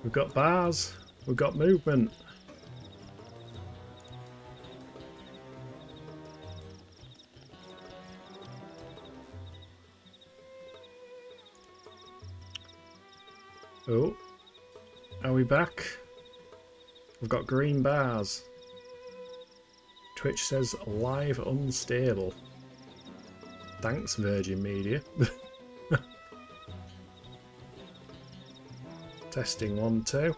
We've got bars. We've got movement. Oh, are we back? We've got green bars. Twitch says live unstable. Thanks, Virgin Media. Testing 1, 2.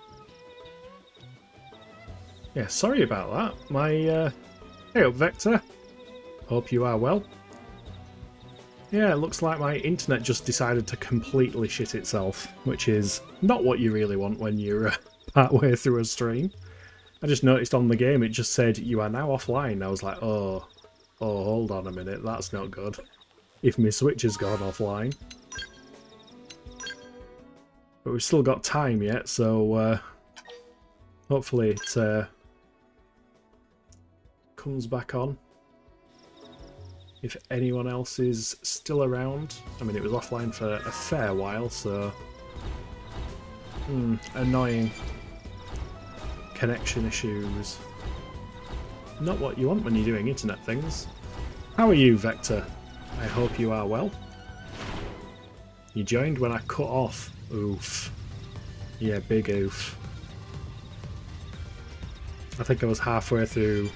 Yeah, sorry about that. My hey up, Vector. Hope you are well. Yeah, it looks like my internet just decided to completely shit itself, which is not what you really want when you're partway through a stream. I just noticed on the game it just said you are now offline. I was like, oh, hold on a minute, that's not good. If my Switch has gone offline. But we've still got time yet, so hopefully it comes back on. If anyone else is still around. I mean, it was offline for a fair while, so... annoying. Connection issues. Not what you want when you're doing internet things. How are you, Vector? I hope you are well. You joined when I cut off. Oof. Yeah, big oof. I think I was halfway through...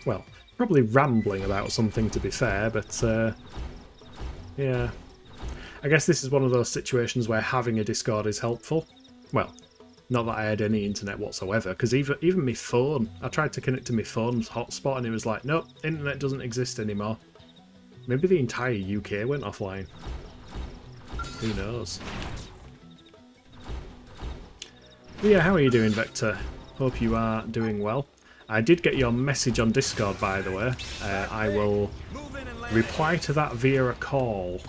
Well, probably rambling about something, to be fair, but yeah. I guess this is one of those situations where having a Discord is helpful. Well, not that I had any internet whatsoever, because even my phone, I tried to connect to my phone's hotspot and it was like, nope, internet doesn't exist anymore. Maybe the entire UK went offline. Who knows? But yeah, how are you doing, Vector? Hope you are doing well. I did get your message on Discord, by the way. I will reply to that via a call.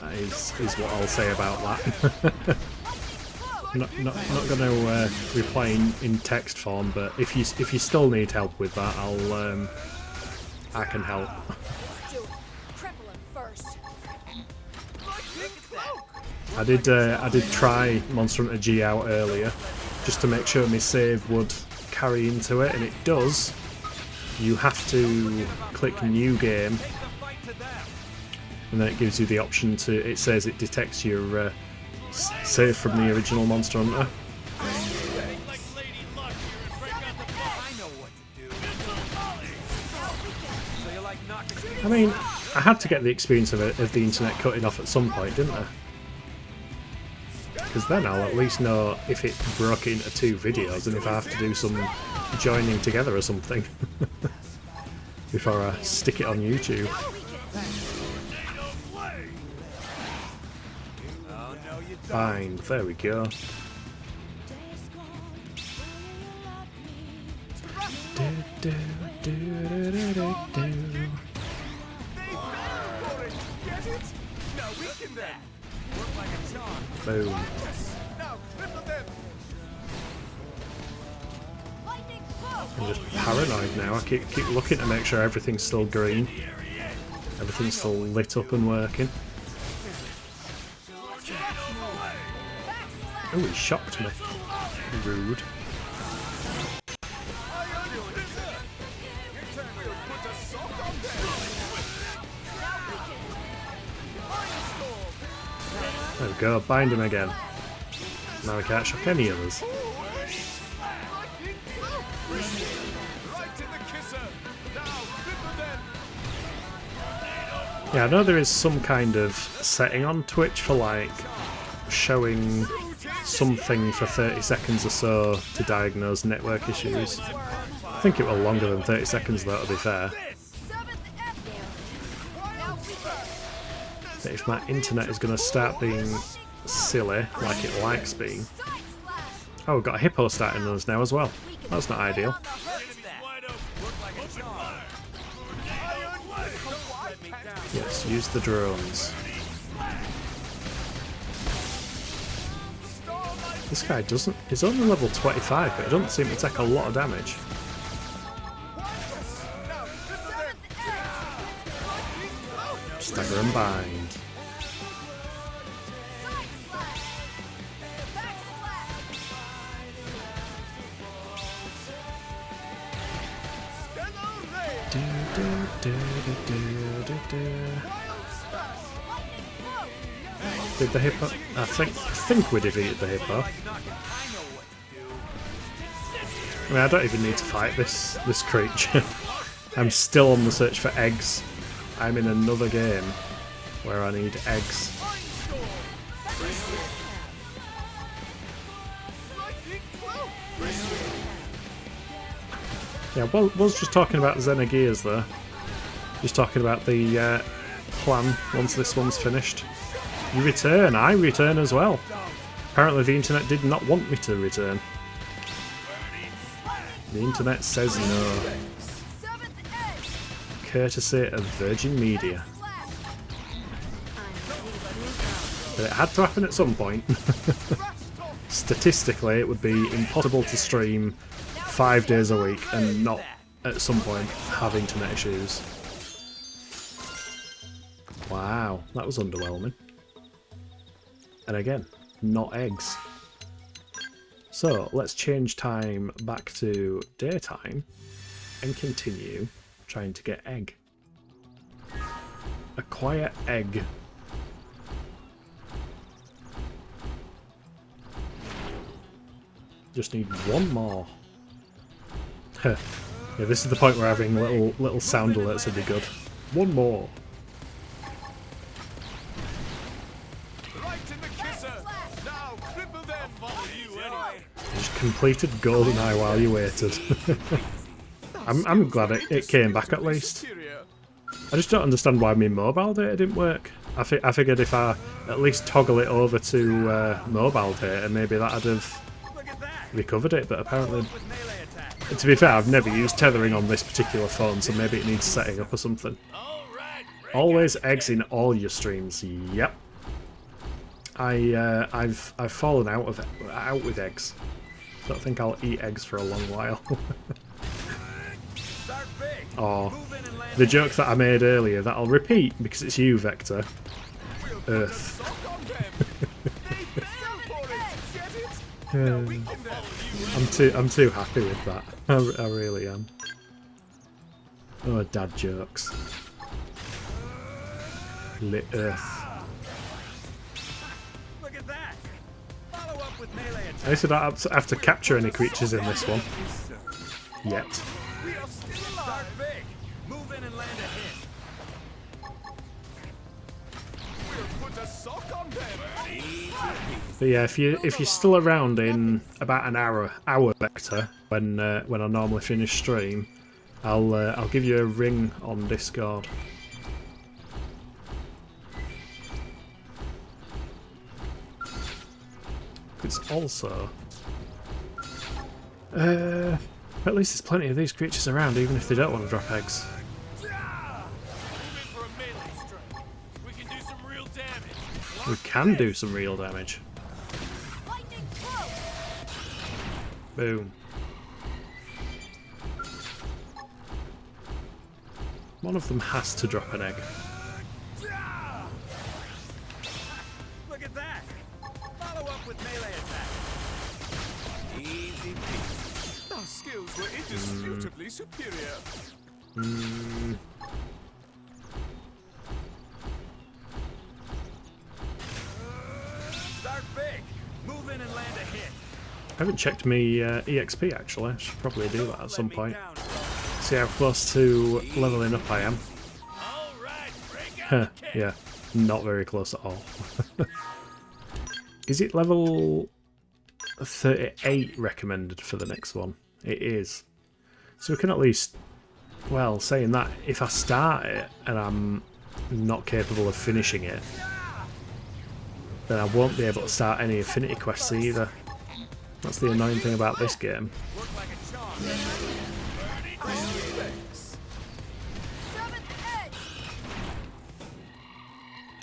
That is what I'll say about that. not going to reply in text form, but if you still need help with that, I can help. I did try Monster Hunter G out earlier, just to make sure my save would carry into it, and it does. You have to click New Game, and then it gives you the option to. It says it detects your save from the original Monster Hunter. I mean, I had to get the experience of the internet cutting off at some point, didn't I? Because then I'll at least know if it broke into 2 videos and if I have to do some joining together or something before I stick it on YouTube. Fine, there we go. Boom. I'm just paranoid now. I keep looking to make sure everything's still green. Everything's still lit up and working. Oh, he shocked me. Rude. There we go, bind him again. Now we can't shock any others. Yeah, I know there is some kind of setting on Twitch for like showing something for 30 seconds or so to diagnose network issues. I think it was longer than 30 seconds though, to be fair. But if my internet is going to start being silly, like it likes being... Oh, we've got a hippo starting on us now as well. That's not ideal. Yes, use the drones. This guy doesn't... He's only level 25, but he doesn't seem to take a lot of damage. Stagger and bind. Did the hippo? I think we defeated the hippo. I mean, I don't even need to fight this creature. I'm still on the search for eggs. I'm in another game where I need eggs. Yeah, well, was just talking about Xenogears there. Just talking about the plan once this one's finished. You return, I return as well. Apparently the internet did not want me to return. The internet says no. Courtesy of Virgin Media. But it had to happen at some point. Statistically, it would be impossible to stream 5 days a week and not at some point have internet issues. Wow, that was underwhelming. And again, not eggs. So let's change time back to daytime and continue trying to get egg. Acquire egg. Just need one more. Yeah, this is the point where having little sound alerts would be good. One more. Just completed GoldenEye while you waited. I'm glad it came back at least. I just don't understand why my mobile data didn't work. I figured if I at least toggle it over to mobile data, maybe that'd have recovered it, but apparently... To be fair, I've never used tethering on this particular phone, so maybe it needs setting up or something. Always eggs in all your streams. Yep. I've fallen out with eggs. Don't think I'll eat eggs for a long while. Oh, the joke that I made earlier that I'll repeat because it's you, Vector. Earth. I'm too happy with that. I really am. Oh, dad jokes. Lit Earth. At least I don't have to capture any creatures in this one. Yet. But yeah, if you're still around in about an hour Vector, when I normally finish stream, I'll give you a ring on Discord. It's also at least there's plenty of these creatures around, even if they don't want to drop eggs. We can do some real damage. Boom. One of them has to drop an egg. Look at that! Follow up with melee attack. Easy peasy. Our skills were indisputably superior. Start big. Move in and land a hit. I haven't checked me EXP actually. I should probably do that at some point. See how close to leveling up I am. Yeah, not very close at all. Is it level 38 recommended for the next one? It is. So we can at least, well, saying that, if I start it and I'm not capable of finishing it, then I won't be able to start any affinity quests either. That's the annoying thing about this game.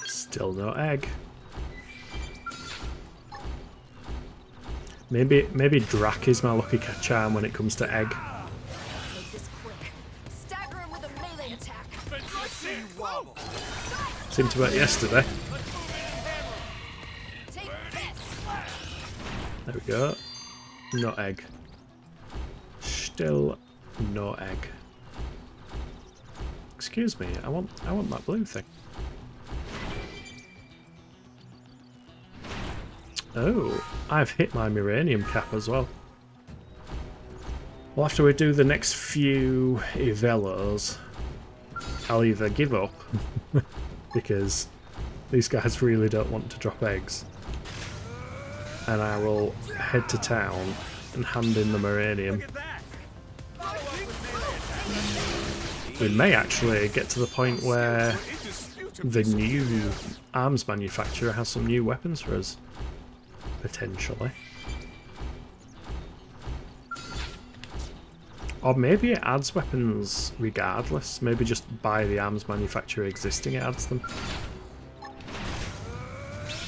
Still no egg. Maybe Drac is my lucky charm when it comes to egg. Seemed to work yesterday. There we go. No egg. Still no egg. Excuse me, I want that blue thing. Oh, I've hit my uranium cap as well. Well, after we do the next few Evelos, I'll either give up, because these guys really don't want to drop eggs, and I will head to town and hand in the uranium. We may actually get to the point where the new arms manufacturer has some new weapons for us. Potentially. Or maybe it adds weapons regardless. Maybe just by the arms manufacturer existing it adds them.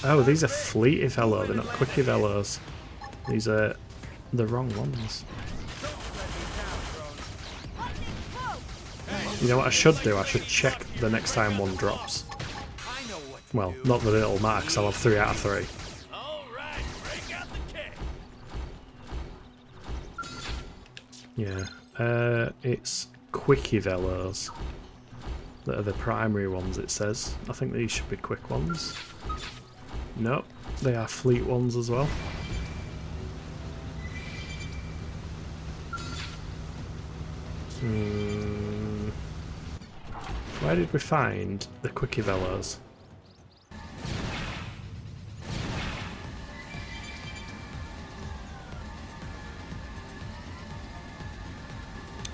Oh, these are fleet Evelo, they're not quick Evelos. These are the wrong ones. You know what I should do? I should check the next time one drops. Well, not that it'll matter because I'll have 3 out of 3. Yeah, it's quick Evelos that are the primary ones, it says. I think these should be quick ones. Nope, they are fleet ones as well. Where did we find the quick Evelos?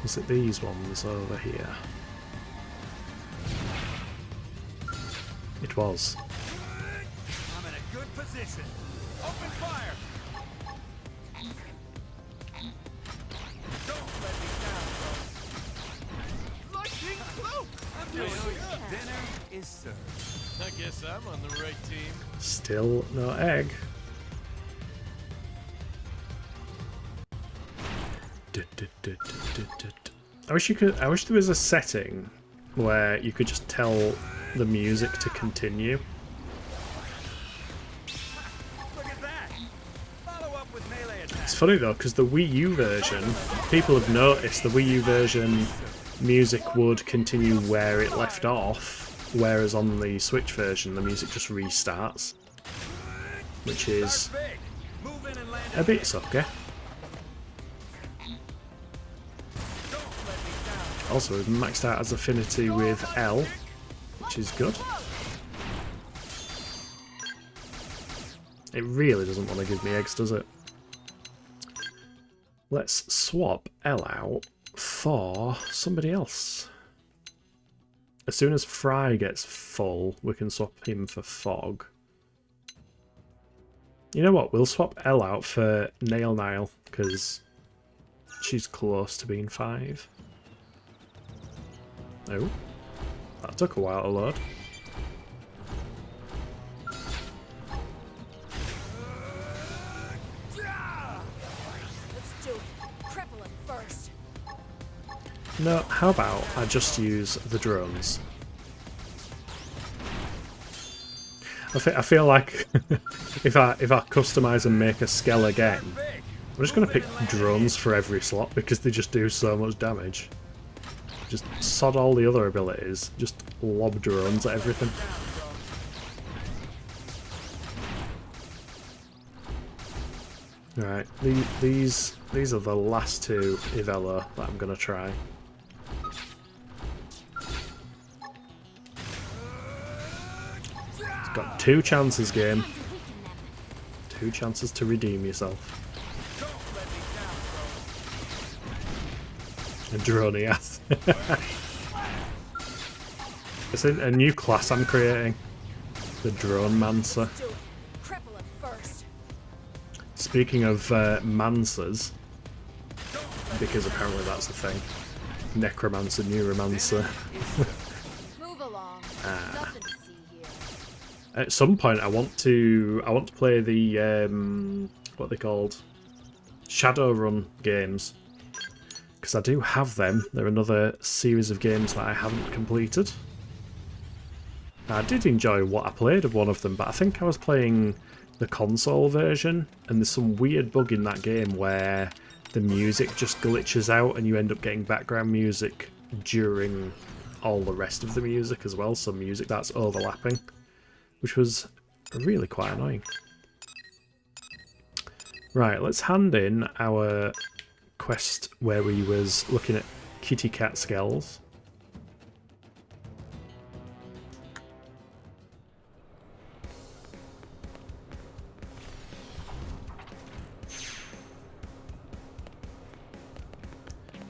Was it these ones over here? It was. I'm in a good position. Open fire. Don't let me down, bro. Lightning cloak. I'm doing good. Dinner is served. I guess I'm on the right team. Still no egg. I wish there was a setting where you could just tell the music to continue. Look at that. Follow up with melee attack. It's funny though, because the Wii U version, people have noticed the Wii U version music would continue where it left off, whereas on the Switch version the music just restarts, which is a bit sucky. Also, we've maxed out as affinity with L, which is good. It really doesn't want to give me eggs, does it? Let's swap L out for somebody else. As soon as Fry gets full, we can swap him for Fog. You know what? We'll swap L out for Nail Nile, because she's close to being 5. Oh, that took a while to load. Let's do it. Cripple him first. No, how about I just use the drones? I feel like if I customize and make a Skell again, I'm just going to pick drones for every slot because they just do so much damage. Just sod all the other abilities, just lob drones at everything. Alright, these are the last 2 Evelo that I'm going to try. It's got 2 chances, game. 2 chances to redeem yourself. A Droniath. It's a new class I'm creating. The Drone Mancer. Speaking of Mancers, because apparently that's the thing. Necromancer, Neuromancer. Move along. Nothing to see here. At some point I want to play the what are they called? Shadowrun games. Because I do have them. They're another series of games that I haven't completed. I did enjoy what I played of one of them, but I think I was playing the console version, and there's some weird bug in that game where the music just glitches out and you end up getting background music during all the rest of the music as well, some music that's overlapping, which was really quite annoying. Right, let's hand in our quest where we was looking at kitty cat skulls.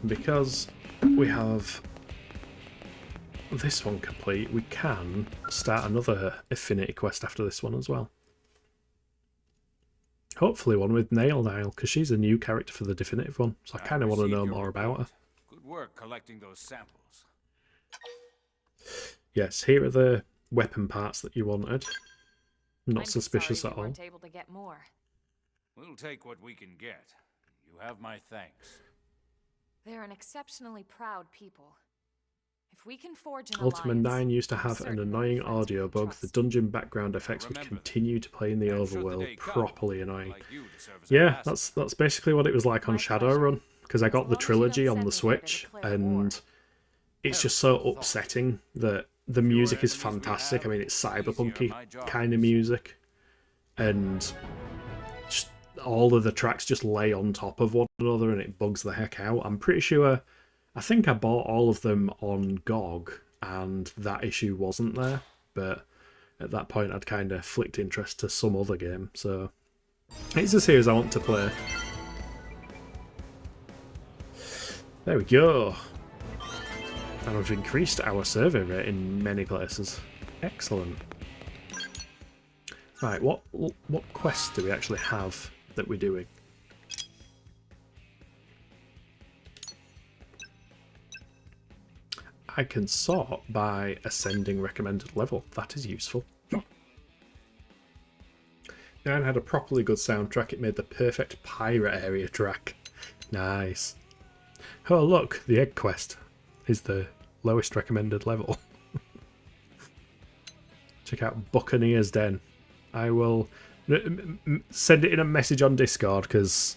Because we have this one complete, we can start another affinity quest after this one as well. Hopefully one with Nail Nile, because she's a new character for the definitive one, so I kind of want to know more about her. Good work collecting those samples. Yes, here are the weapon parts that you wanted. Not I'm suspicious sorry at you all. weren't able to get more. We'll take what we can get. You have my thanks. They're an exceptionally proud people. If we can forge an Ultima alliance, 9 used to I'm have an certain annoying we'll be friends audio we bug. can The trust. dungeon background effects would Remember, continue to play in the and should the overworld. day come, Properly annoying. like you deserve as a Yeah, master. that's basically what it was like on My pleasure. Shadowrun, because I As got the long as you don't trilogy on send the me there to Switch, declare war. and it's just so upsetting that the music is fantastic. I mean, it's cyberpunky kind of music, and just all of the tracks just lay on top of one another, and it bugs the heck out. I'm pretty sure, I think I bought all of them on GOG, and that issue wasn't there, but at that point I'd kind of flicked interest to some other game, so it's a series I want to play. There we go. And we've increased our survey rate in many places. Excellent. Right, what quests do we actually have that we're doing? I can sort by ascending recommended level. That is useful. Now I had a properly good soundtrack. It made the perfect pirate area track. Nice. Oh look, the egg quest is the lowest recommended level. Check out Buccaneer's Den. I will send it in a message on Discord, because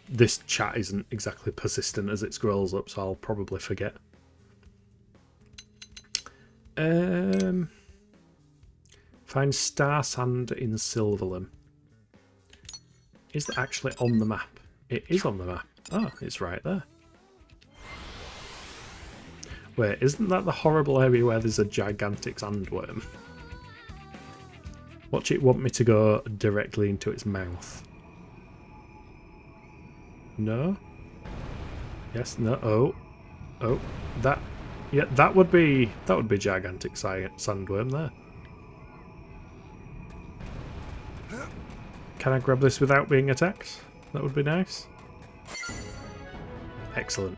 this chat isn't exactly persistent as it scrolls up, so I'll probably forget. Find Star Sand in Silverlem. Is that actually on the map? It is on the map. Oh, it's right there. Wait, isn't that the horrible area where there's a gigantic sandworm? Watch it want me to go directly into its mouth. No? Yes, no, oh. Oh, that... Yeah, that would be gigantic sandworm there. Can I grab this without being attacked? That would be nice. Excellent.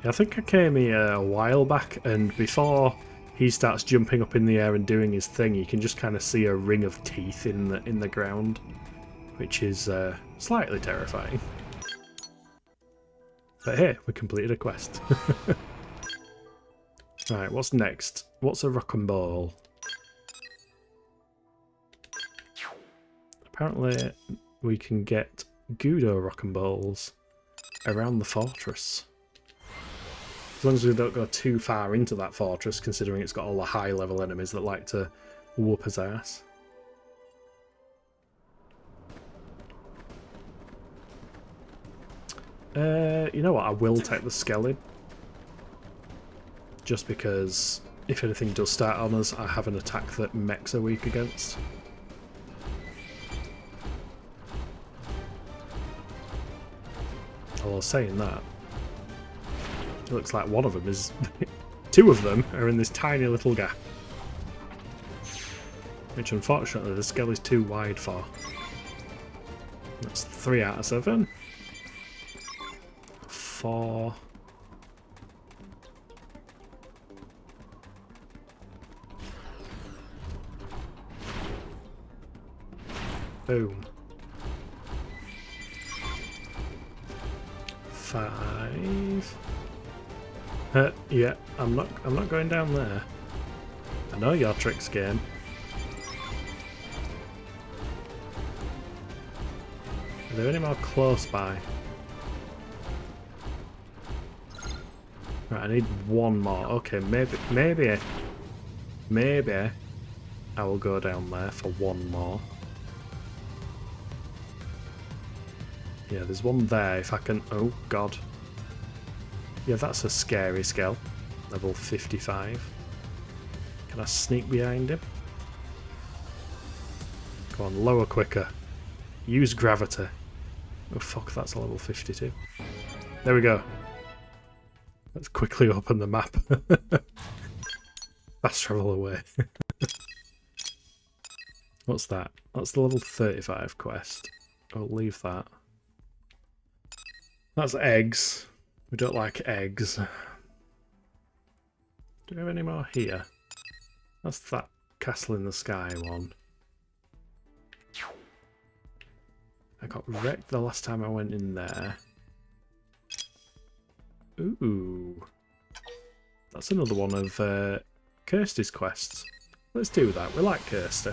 Yeah, I think I came here a while back, and before he starts jumping up in the air and doing his thing, you can just kind of see a ring of teeth in the ground, which is slightly terrifying. But hey, we completed a quest. Right, what's next? What's a rock and ball? Apparently we can get Gudo rock and balls around the fortress. As long as we don't go too far into that fortress, considering it's got all the high level enemies that like to whoop his ass. You know what, I will take the skeleton. Just because if anything does start on us, I have an attack that mechs are weak against. Although saying that, it looks like one of them is... two of them are in this tiny little gap. Which unfortunately the skull is too wide for. That's 3 out of 7. 4. Boom. 5. Yeah, I'm not going down there. I know your tricks, game. Are there any more close by? Right, I need one more. Okay, maybe I will go down there for one more. Yeah, there's one there if I can... Oh, God. Yeah, that's a scary skull. Level 55. Can I sneak behind him? Go on, lower quicker. Use gravity. Oh, fuck, that's a level 52. There we go. Let's quickly open the map. Fast travel away. What's that? That's the level 35 quest. I'll leave that. That's eggs. We don't like eggs. Do we have any more here? That's that castle in the sky one. I got wrecked the last time I went in there. Ooh. That's another one of Kirsty's quests. Let's do that. We like Kirsty.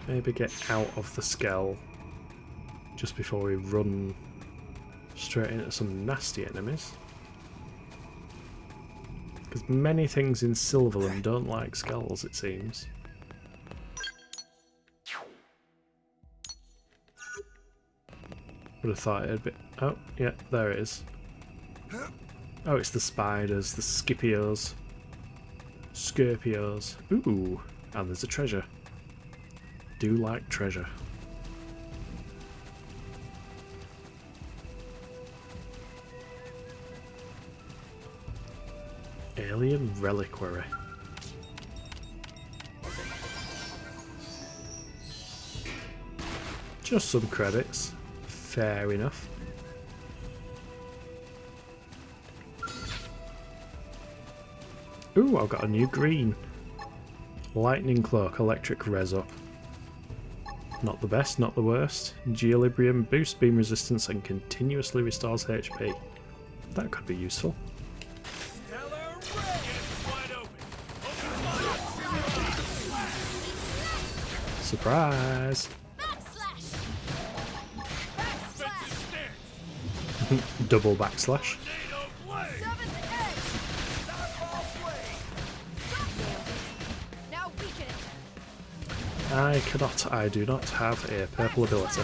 Maybe get out of the skell just before we run straight into some nasty enemies. Because many things in Silverland don't like skulls, it seems. Would have thought it'd be... Oh, yeah, there it is. Oh, it's the spiders, the Scipios. Scorpios. Ooh, and there's a treasure. Do like treasure. Alien Reliquary. Just some credits. Fair enough. Ooh, I've got a new green. Lightning Cloak, Electric Res Up. Not the best, not the worst. Geolibrium, boosts beam resistance and continuously restores HP. That could be useful. Surprise! Double backslash. I do not have a purple ability.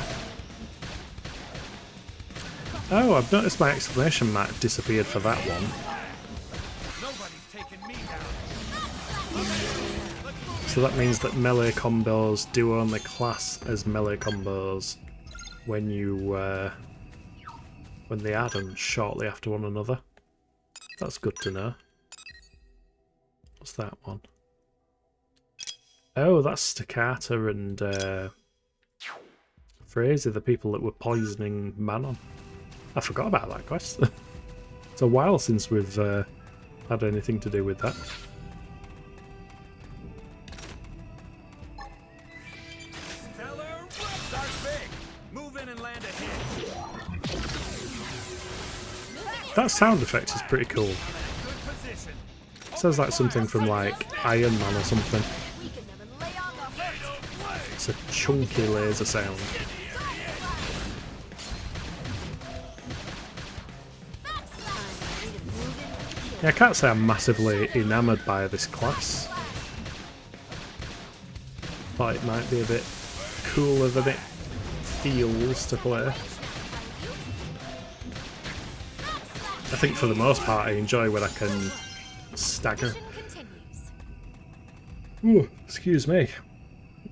Oh, I've noticed my exclamation mark disappeared for that one. So that means that melee combos do only class as melee combos when you when they add them shortly after one another. That's good to know. What's that one? Oh, that's Staccato and Fraser, the people that were poisoning Manon. I forgot about that quest. It's a while since we've had anything to do with that. That sound effect is pretty cool. Sounds like something from like Iron Man or something. It's a chunky laser sound. Yeah, I can't say I'm massively enamoured by this class. Thought it might be a bit cooler than it feels to play. I think for the most part I enjoy when I can stagger. Ooh, excuse me.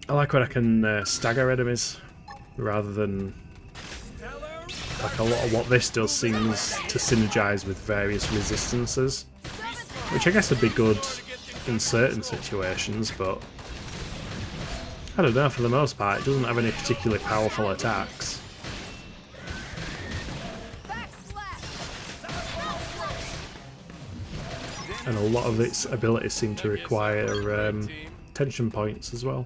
I like when I can stagger enemies rather than like a lot of what this does seems to synergise with various resistances, which I guess would be good in certain situations, but I don't know, for the most part it doesn't have any particularly powerful attacks. And a lot of its abilities seem to require tension points as well.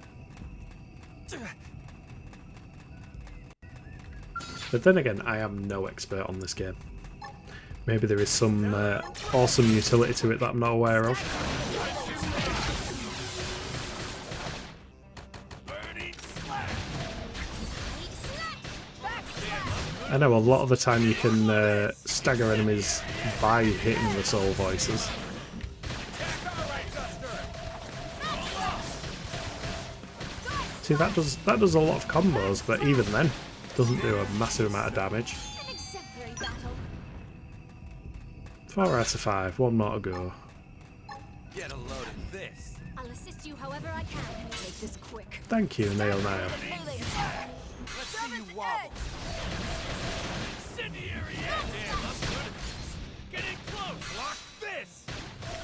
But then again, I am no expert on this game. Maybe there is some awesome utility to it that I'm not aware of. I know a lot of the time you can stagger enemies by hitting the soul voices. See, that does a lot of combos, but even then, it doesn't do a massive amount of damage. 4 out of 5, 1 more to go. Get a load of this. I'll assist you however I can. Make this quick. Thank you, Nail Nail. Melee attack. Let's see you wobble. Incendiary edge. Damn, I'm good at this. Get in close. Block this.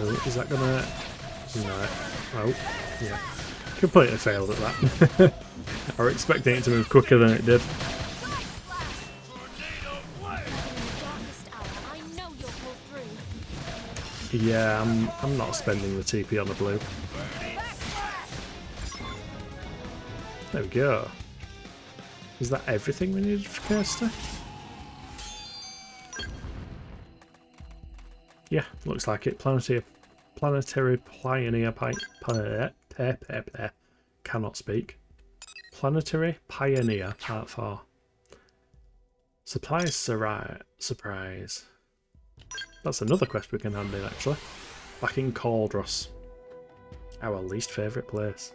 Oh, is that gonna... No. Oh, yeah. Completely failed at that. I was expecting it to move quicker than it did. Yeah, I'm not spending the TP on the blue. There we go. Is that everything we needed for Kirsta? Yeah, looks like it. Planetary Pioneer cannot speak. Planetary Pioneer Part 4. Supplies surprise. That's another quest we can hand in, actually. Back in Cauldrus. Our least favourite place.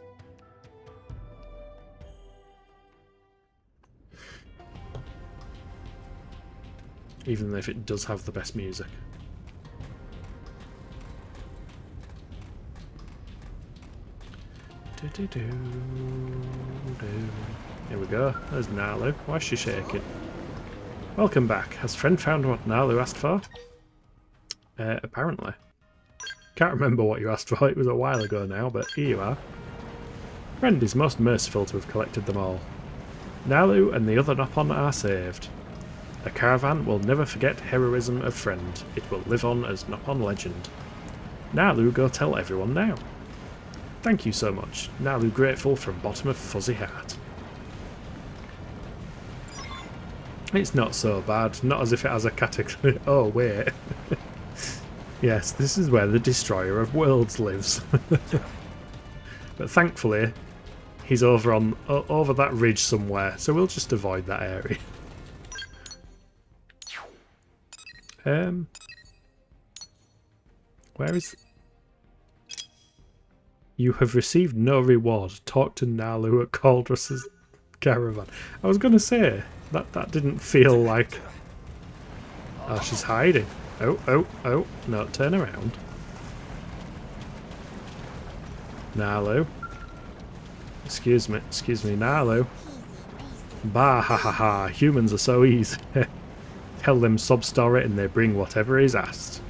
Even if it does have the best music. Here we go. There's Nalu. Why is she shaking? Welcome back. Has friend found what Nalu asked for? Apparently. Can't remember what you asked for, it was a while ago now, but here you are. Friend is most merciful to have collected them all. Nalu and the other Nopon are saved. The caravan will never forget heroism of friend. It will live on as Nopon legend. Nalu, go tell everyone now. Thank you so much. Nalu grateful from bottom of fuzzy heart. It's not so bad. Not as if it has a category. Oh, wait. Yes, this is where the Destroyer of Worlds lives. But thankfully, he's over on over that ridge somewhere, so we'll just avoid that area. Where is... You have received no reward. Talk to Nalu at Cauldrus's caravan. I was going to say, that didn't feel like... Oh, she's hiding. Oh, no, turn around. Nalu. Excuse me, Nalu. Bah, ha ha ha, humans are so easy. Tell them sob story and they bring whatever is asked.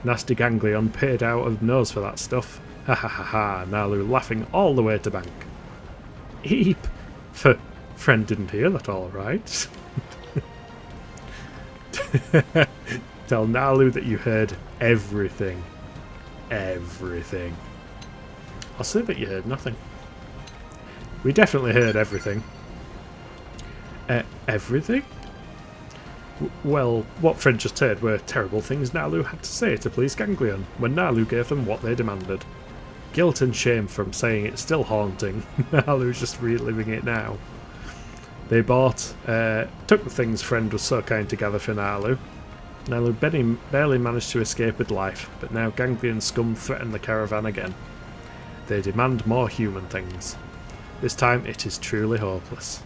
Nasty Ganglion paid out of nose for that stuff. Ha ha ha ha, Nalu laughing all the way to bank. Eep! Friend didn't hear that all right. Tell Nalu that you heard everything. Everything. I'll say that you heard nothing. We definitely heard everything. Everything? Well, what friend just heard were terrible things Nalu had to say to please Ganglion when Nalu gave them what they demanded. Guilt and shame from saying it's still haunting. Nalu's just reliving it now. They took the things friend was so kind to gather for Nalu. Nalu barely managed to escape with life, but now Ganglion scum threaten the caravan again. They demand more human things. This time it is truly hopeless.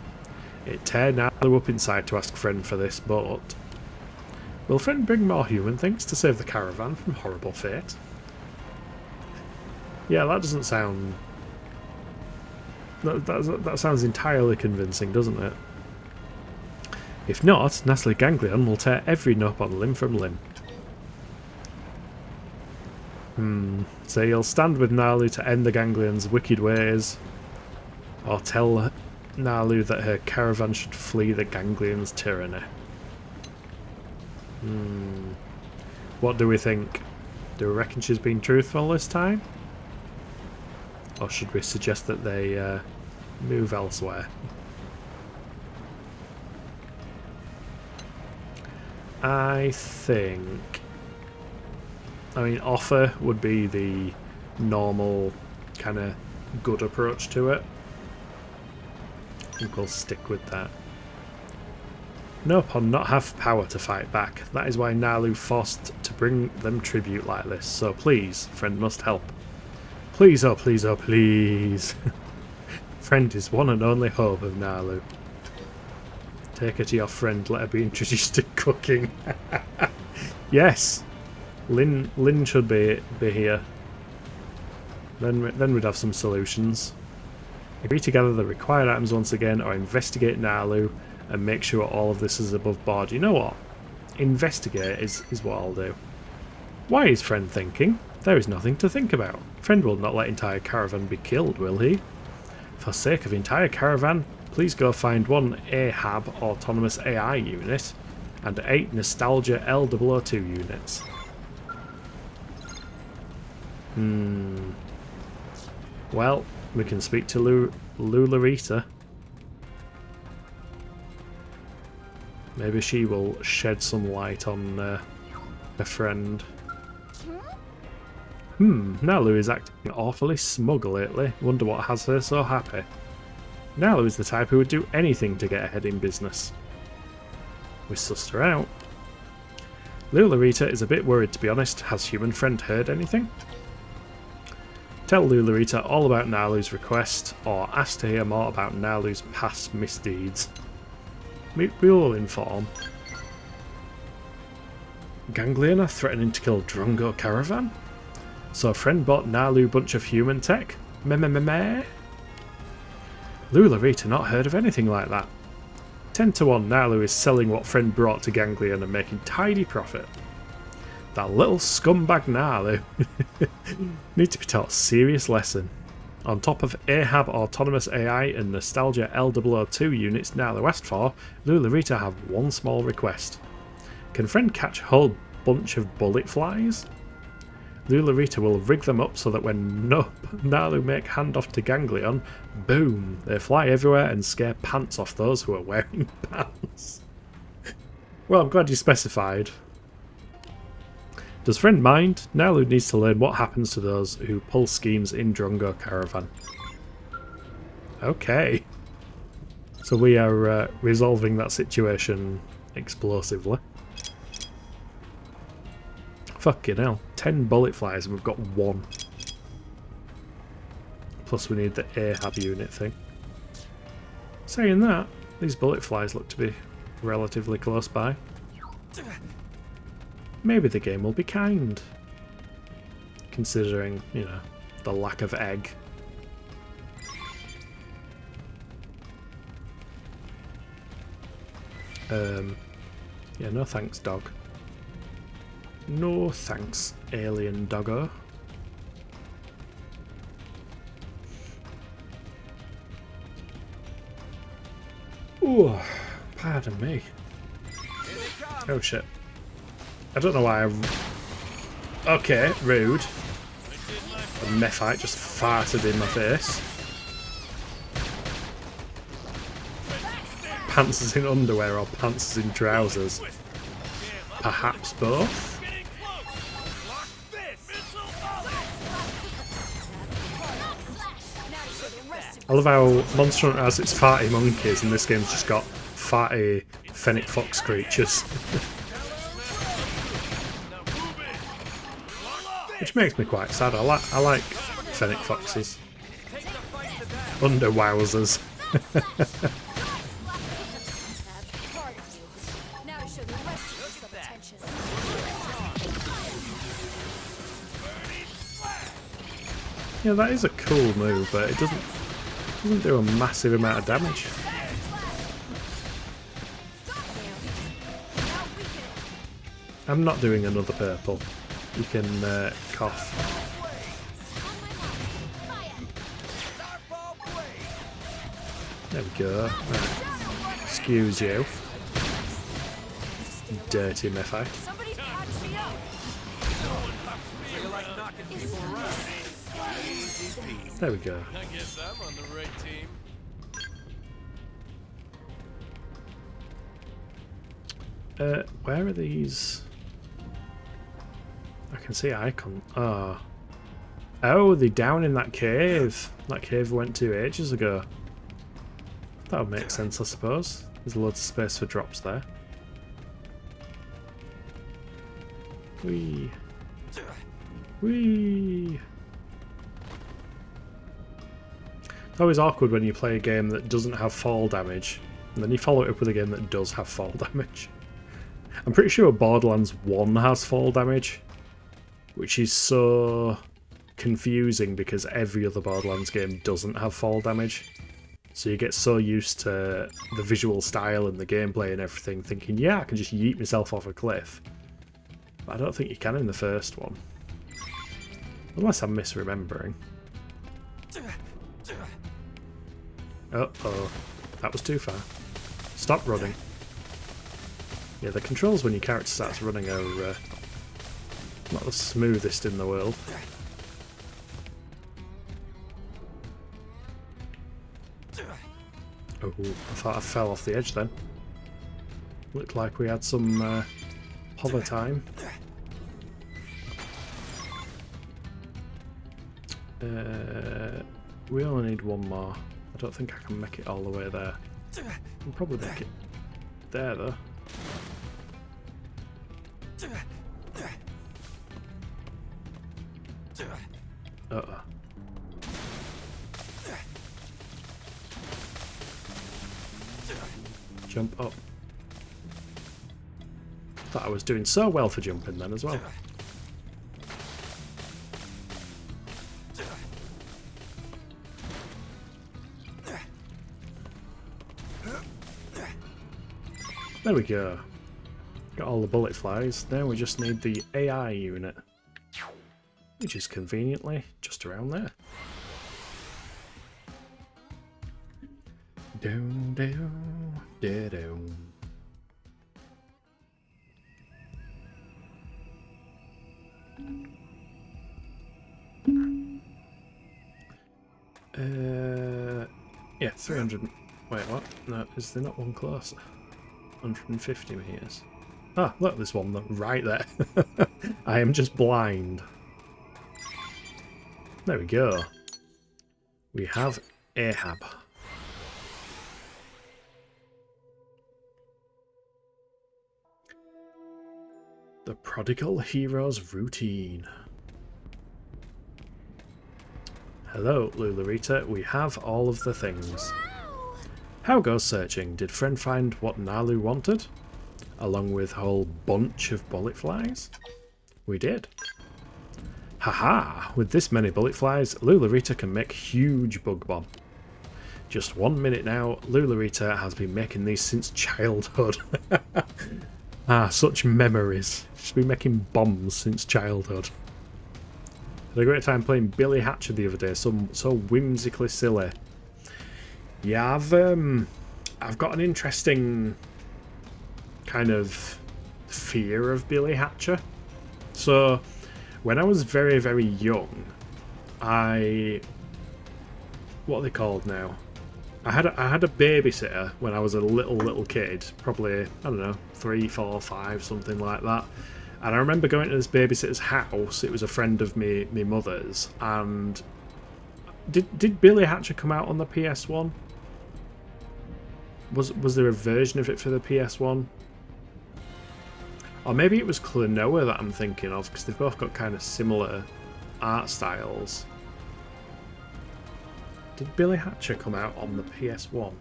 It tear Nalu up inside to ask friend for this, but... Will friend bring more human things to save the caravan from horrible fate? Yeah, that doesn't sound... That sounds entirely convincing, doesn't it? If not, Nasty Ganglion will tear every Nopon limb from limb. So you'll stand with Nalu to end the Ganglion's wicked ways, or tell Nalu that her caravan should flee the Ganglion's tyranny. What do we think? Do we reckon she's been truthful this time? Or should we suggest that they move elsewhere? I think... I mean, offer would be the normal kind of good approach to it. I think we'll stick with that. No upon not have power to fight back. That is why Nalu forced to bring them tribute like this. So please, friend must help. Please, oh please, oh please. Friend is one and only hope of Nalu. Take her to your friend, let her be introduced to cooking. Yes! Lynn should be here. Then we'd have some solutions. Agree to gather the required items once again, or investigate Nalu and make sure all of this is above board. You know what? Investigate is what I'll do. Why is friend thinking? There is nothing to think about. Friend will not let entire caravan be killed, will he? For sake of entire caravan, please go find one Ahab autonomous AI unit and 8 Nostalgia L002 units. Well, we can speak to Lularita. Maybe she will shed some light on her friend. Nalu is acting awfully smug lately. Wonder what has her so happy. Nalu is the type who would do anything to get ahead in business. We sussed her out. Lularita is a bit worried, to be honest. Has human friend heard anything? Tell Lularita all about Nalu's request, or ask to hear more about Nalu's past misdeeds. We will inform. Ganglion are threatening to kill Drongo Caravan? So a friend bought Nalu bunch of human tech? Meh. Lularita not heard of anything like that. 10 to 1 Nalu is selling what friend brought to Ganglion and making tidy profit. That little scumbag Nalu needs to be taught a serious lesson. On top of Ahab autonomous AI and Nostalgia L002 units Nalu asked for, Lularita have one small request. Can friend catch a whole bunch of bullet flies? Lularita will rig them up so that when Nalu make handoff to Ganglion, boom, they fly everywhere and scare pants off those who are wearing pants. Well, I'm glad you specified. Does friend mind? Nalu needs to learn what happens to those who pull schemes in Drongo Caravan. Okay. So we are resolving that situation explosively. Fucking hell. 10 bullet flies and we've got 1. Plus we need the Ahab unit thing. Saying that, these bullet flies look to be relatively close by. Maybe the game will be kind. Considering, you know, the lack of egg. Yeah, no thanks, dog. No thanks, alien doggo. Ooh, pardon me. Oh shit. I don't know why I... Okay, rude. A mephite just farted in my face. Pants is in underwear or pants is in trousers? Perhaps both? I love how Monster Hunter has its farty monkeys and this game's just got farty fennec fox creatures. Which makes me quite sad. I like fennec foxes. Underwowsers. Yeah, that is a cool move, but it doesn't do a massive amount of damage. I'm not doing another purple. You can cough. There we go. Right. Excuse you. Dirty mephite. There we go. I guess I'm on the right team. Where are these? I can see icon. Ah. Oh, they're down in that cave. That cave we went to ages ago. That would make sense, I suppose. There's loads of space for drops there. Whee! Whee! It's always awkward when you play a game that doesn't have fall damage, and then you follow it up with a game that does have fall damage. I'm pretty sure Borderlands 1 has fall damage, which is so confusing because every other Borderlands game doesn't have fall damage. So you get so used to the visual style and the gameplay and everything, thinking, yeah, I can just yeet myself off a cliff. But I don't think you can in the first one. Unless I'm misremembering. Uh-oh. That was too far. Stop running. Yeah, the controls when your character starts running are not the smoothest in the world. Oh, I thought I fell off the edge then. Looked like we had some hover time. We only need one more. I don't think I can make it all the way there. I can probably make it there though. Uh-oh. Jump up. Thought I was doing so well for jumping then as well. There we go. Got all the bullet flies. Now we just need the AI unit, which is conveniently just around there. Down, down, down, down. Yeah, 300. Wait, what? No, is there not one closer? 150 meters. Ah, look, there's one right there. I am just blind. There we go. We have Ahab. The Prodigal Hero's Routine. Hello, Lulurita. We have all of the things. How goes searching? Did friend find what Nalu wanted? Along with a whole bunch of bullet flies? We did. Haha! With this many bullet flies, Lulurita can make huge bug bomb. Just 1 minute now, Lulurita has been making these since childhood. Ah, such memories. She's been making bombs since childhood. Had a great time playing Billy Hatcher the other day, so whimsically silly. Yeah, I've got an interesting kind of fear of Billy Hatcher. So, when I was very, very young, what are they called now? I had a babysitter when I was a little kid, probably, I don't know, 3, 4, 5, something like that. And I remember going to this babysitter's house. It was a friend of me mother's. And did Billy Hatcher come out on the PS1? Was there a version of it for the PS1? Or maybe it was Klonoa that I'm thinking of, because they've both got kind of similar art styles. Did Billy Hatcher come out on the PS1?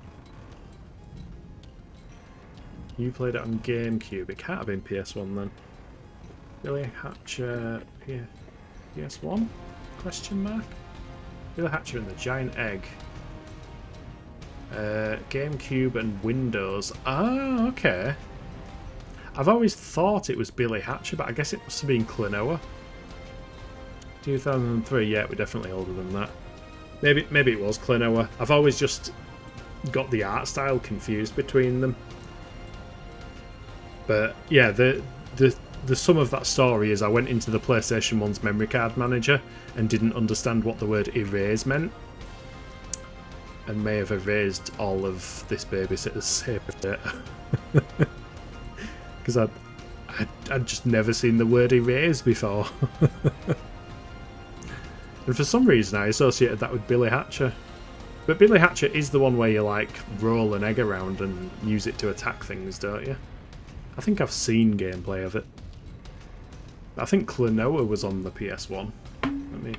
You played it on GameCube. It can't have been PS1 then. Billy Hatcher PS1? Question mark? Billy Hatcher and the Giant Egg. GameCube and Windows. Ah, okay. I've always thought it was Billy Hatcher, but I guess it must have been Klonoa. 2003, yeah, we're definitely older than that. Maybe it was Klonoa. I've always just got the art style confused between them. But yeah, the sum of that story is I went into the PlayStation 1's memory card manager and didn't understand what the word erase meant. And may have erased all of this babysitter's save data. Because I'd just never seen the word erase before. And for some reason I associated that with Billy Hatcher. But Billy Hatcher is the one where you like roll an egg around and use it to attack things, don't you? I think I've seen gameplay of it. I think Klonoa was on the PS1. Let me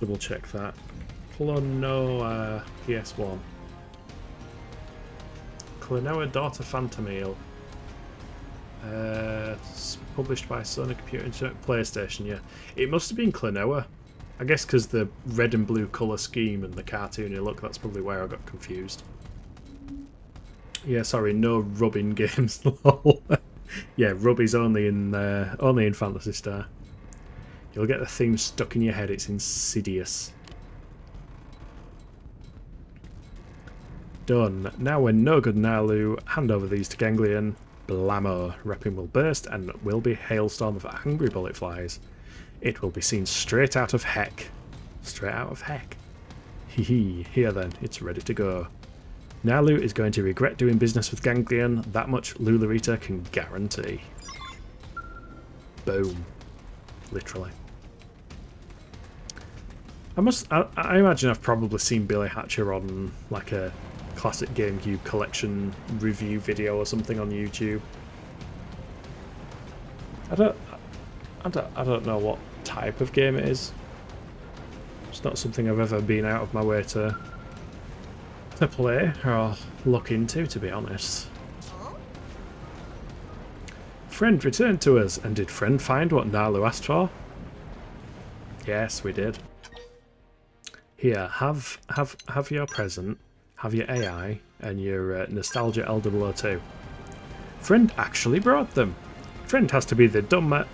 double check that. Klonoa PS1. Klonoa Daughter Phantomile. It's published by Sony Computer Internet PlayStation, yeah. It must have been Klonoa. I guess because the red and blue colour scheme and the cartoony look, that's probably where I got confused. Yeah, sorry, no rubbing games. Lol. Yeah, rubby's only in Phantasy Star. You'll get the theme stuck in your head. It's insidious. Done. Now we're no good, Nalu. Hand over these to Ganglion. Blammo. Repping will burst and will be hailstorm of angry bullet flies. It will be seen straight out of heck. Straight out of heck. Hee. Here then, it's ready to go. Nalu is going to regret doing business with Ganglion. That much Lularita can guarantee. Boom. Literally. I imagine I've probably seen Billy Hatcher on like a classic GameCube collection review video or something on YouTube. I don't know what type of game it is. It's not something I've ever been out of my way to play or look into, to be honest. Friend returned to us, and did Friend find what Nalu asked for? Yes, we did. Here, have your present, have your AI, and your Nostalgia L002. Friend actually brought them. Friend has to be the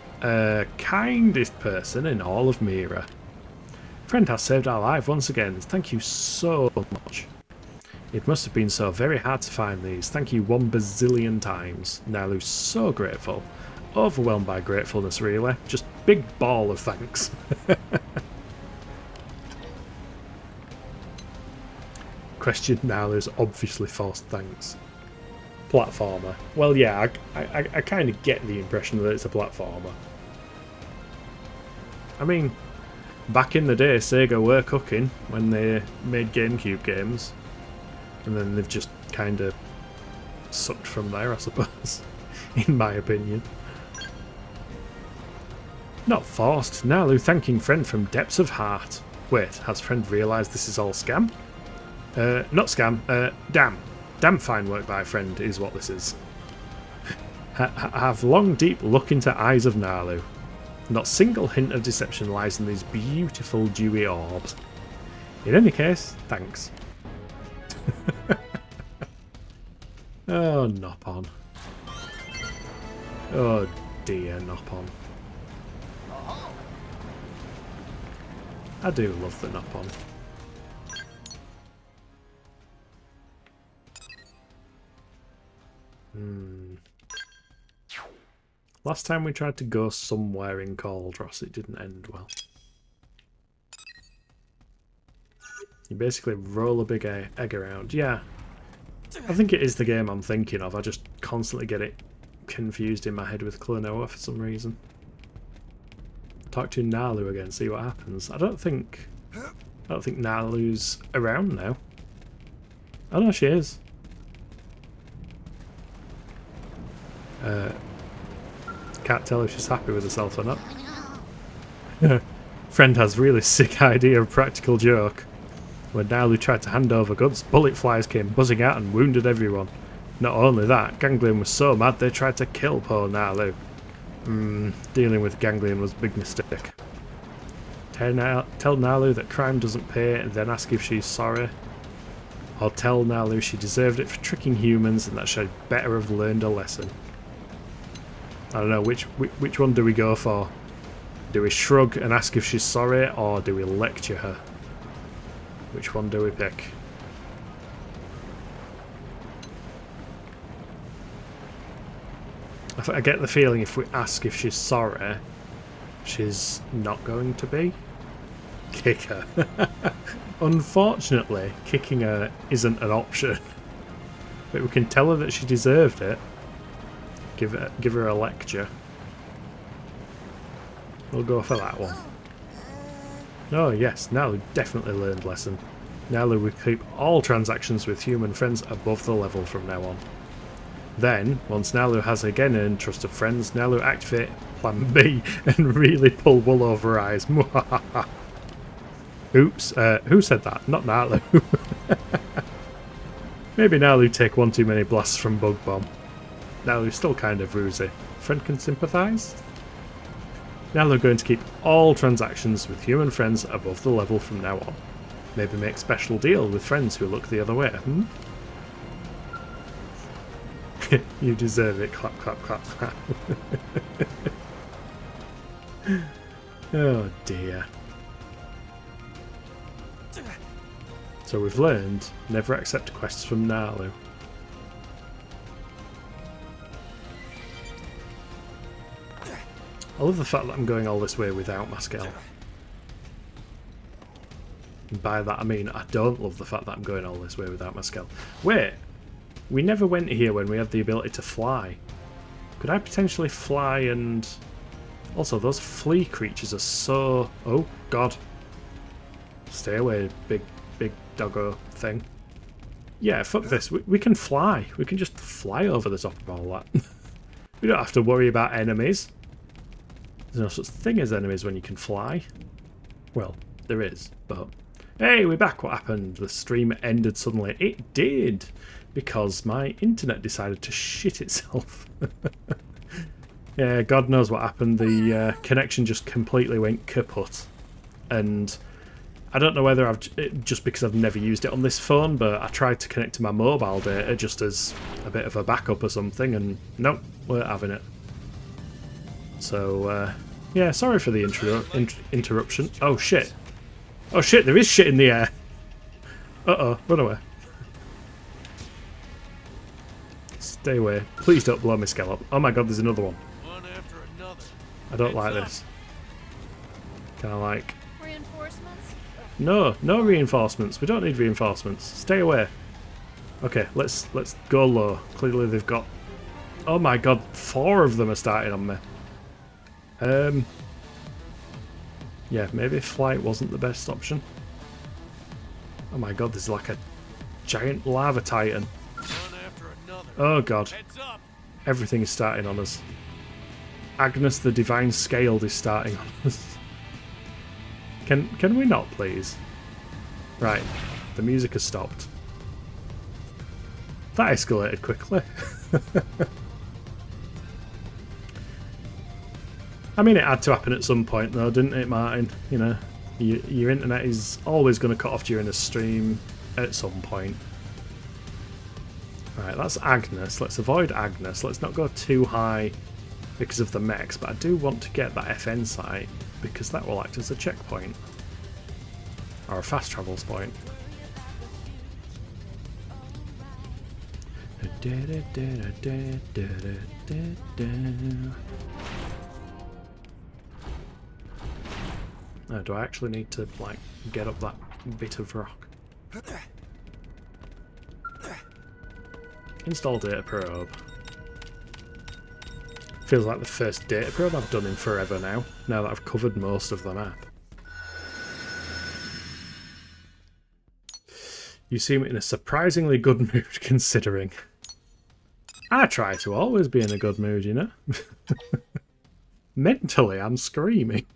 kindest person in all of Mira. Friend has saved our life once again. Thank you so much. It must have been so very hard to find these. Thank you 1 bazillion times. Nalu's so grateful. Overwhelmed by gratefulness, really. Just big ball of thanks. Question Nalu's obviously forced thanks. Platformer. Well, yeah, I kind of get the impression that it's a platformer. I mean, back in the day, Sega were cooking when they made GameCube games. And then they've just kind of sucked from there, I suppose, in my opinion. Not forced. Nalu thanking Friend from depths of heart. Wait, has Friend realised this is all scam? Not scam. Damn. Damn fine work by Friend is what this is. Have long deep look into eyes of Nalu. Not single hint of deception lies in these beautiful dewy orbs. In any case, thanks. Oh, Nopon. Oh dear, Nopon. I do love the Nopon. Last time we tried to go somewhere in Cauldros, it didn't end well. You basically roll a big egg around. Yeah, I think it is the game I'm thinking of. I just constantly get it confused in my head with Klonoa for some reason. Talk to Nalu again, see what happens. I don't think Nalu's around now. Oh no, she is. Can't tell if she's happy with herself or not. Friend has really sick idea of practical joke. When Nalu tried to hand over goods, bullet flies came buzzing out and wounded everyone. Not only that, Ganglion was so mad they tried to kill poor Nalu. Dealing with Ganglion was a big mistake. Tell Nalu that crime doesn't pay, and then ask if she's sorry. Or tell Nalu she deserved it for tricking humans and that she'd better have learned a lesson. I don't know, which one do we go for? Do we shrug and ask if she's sorry, or do we lecture her? Which one do we pick? I get the feeling if we ask if she's sorry, she's not going to be. Kick her. Unfortunately, kicking her isn't an option. But we can tell her that she deserved it. Give her a lecture. We'll go for that one. Oh yes, Nalu definitely learned lesson. Nalu will keep all transactions with human friends above the level from now on. Then, once Nalu has again earned trust of friends, Nalu activate Plan B and really pull wool over her eyes. Oops, who said that? Not Nalu. Maybe Nalu take one too many blasts from Bug Bomb. Nalu's still kind of roozy. Friend can sympathise? Nalu going to keep all transactions with human friends above the level from now on. Maybe make special deal with friends who look the other way, You deserve it, clap, clap, clap, clap. Oh dear. So we've learned, never accept quests from Nalu. I love the fact that I'm going all this way without Mascal. And by that I mean I don't love the fact that I'm going all this way without Mascal. Wait! We never went here when we had the ability to fly. Could I potentially fly and... Also, those flea creatures are so... Oh, God. Stay away, big doggo thing. Yeah, fuck this. We can fly. We can just fly over the top of all that. We don't have to worry about enemies. There's no such thing as enemies when you can fly. Well, there is, but... Hey, we're back. What happened? The stream ended suddenly. It did! Because my internet decided to shit itself. Yeah, God knows what happened. The connection just completely went kaput. And I don't know whether just because I've never used it on this phone, but I tried to connect to my mobile data just as a bit of a backup or something, and nope, weren't having it. So, yeah, sorry for the interruption. Oh, shit. Oh, shit, there is shit in the air. Uh-oh, run away. Stay away. Please don't blow my scallop. Oh my god, there's another one. One after another. I don't like this. Can I, like... Reinforcements? No, no reinforcements. We don't need reinforcements. Stay away. Okay, let's go low. Clearly they've got... Oh my god, 4 of them are starting on me. Yeah, maybe flight wasn't the best option. Oh my god, there's like a giant lava titan. One after another. Oh god. Heads up. Everything is starting on us. Agnes the Divine Scaled is starting on us. Can we not, please? Right, the music has stopped. That escalated quickly. I mean, it had to happen at some point, though, didn't it, Martin? You know, your internet is always going to cut off during a stream at some point. Right, that's Agnes. Let's avoid Agnes. Let's not go too high because of the mechs, but I do want to get that FN site because that will act as a checkpoint. Or a fast travels point. Oh, do I actually need to, like, get up that bit of rock? Install data probe. Feels like the first data probe I've done in forever now that I've covered most of the map. You seem in a surprisingly good mood considering. I try to always be in a good mood, you know? Mentally, I'm screaming.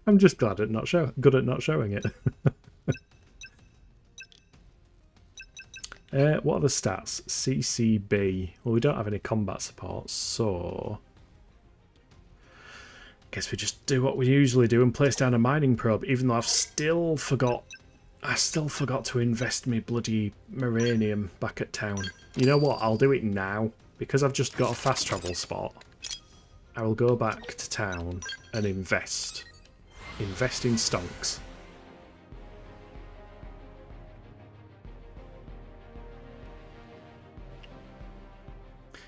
I'm just glad at good at not showing it. What are the stats? CCB. Well, we don't have any combat support, so... guess we just do what we usually do and place down a mining probe, even though I still forgot to invest me bloody Moranium back at town. You know what? I'll do it now. Because I've just got a fast travel spot. I will go back to town and invest. Invest in stonks.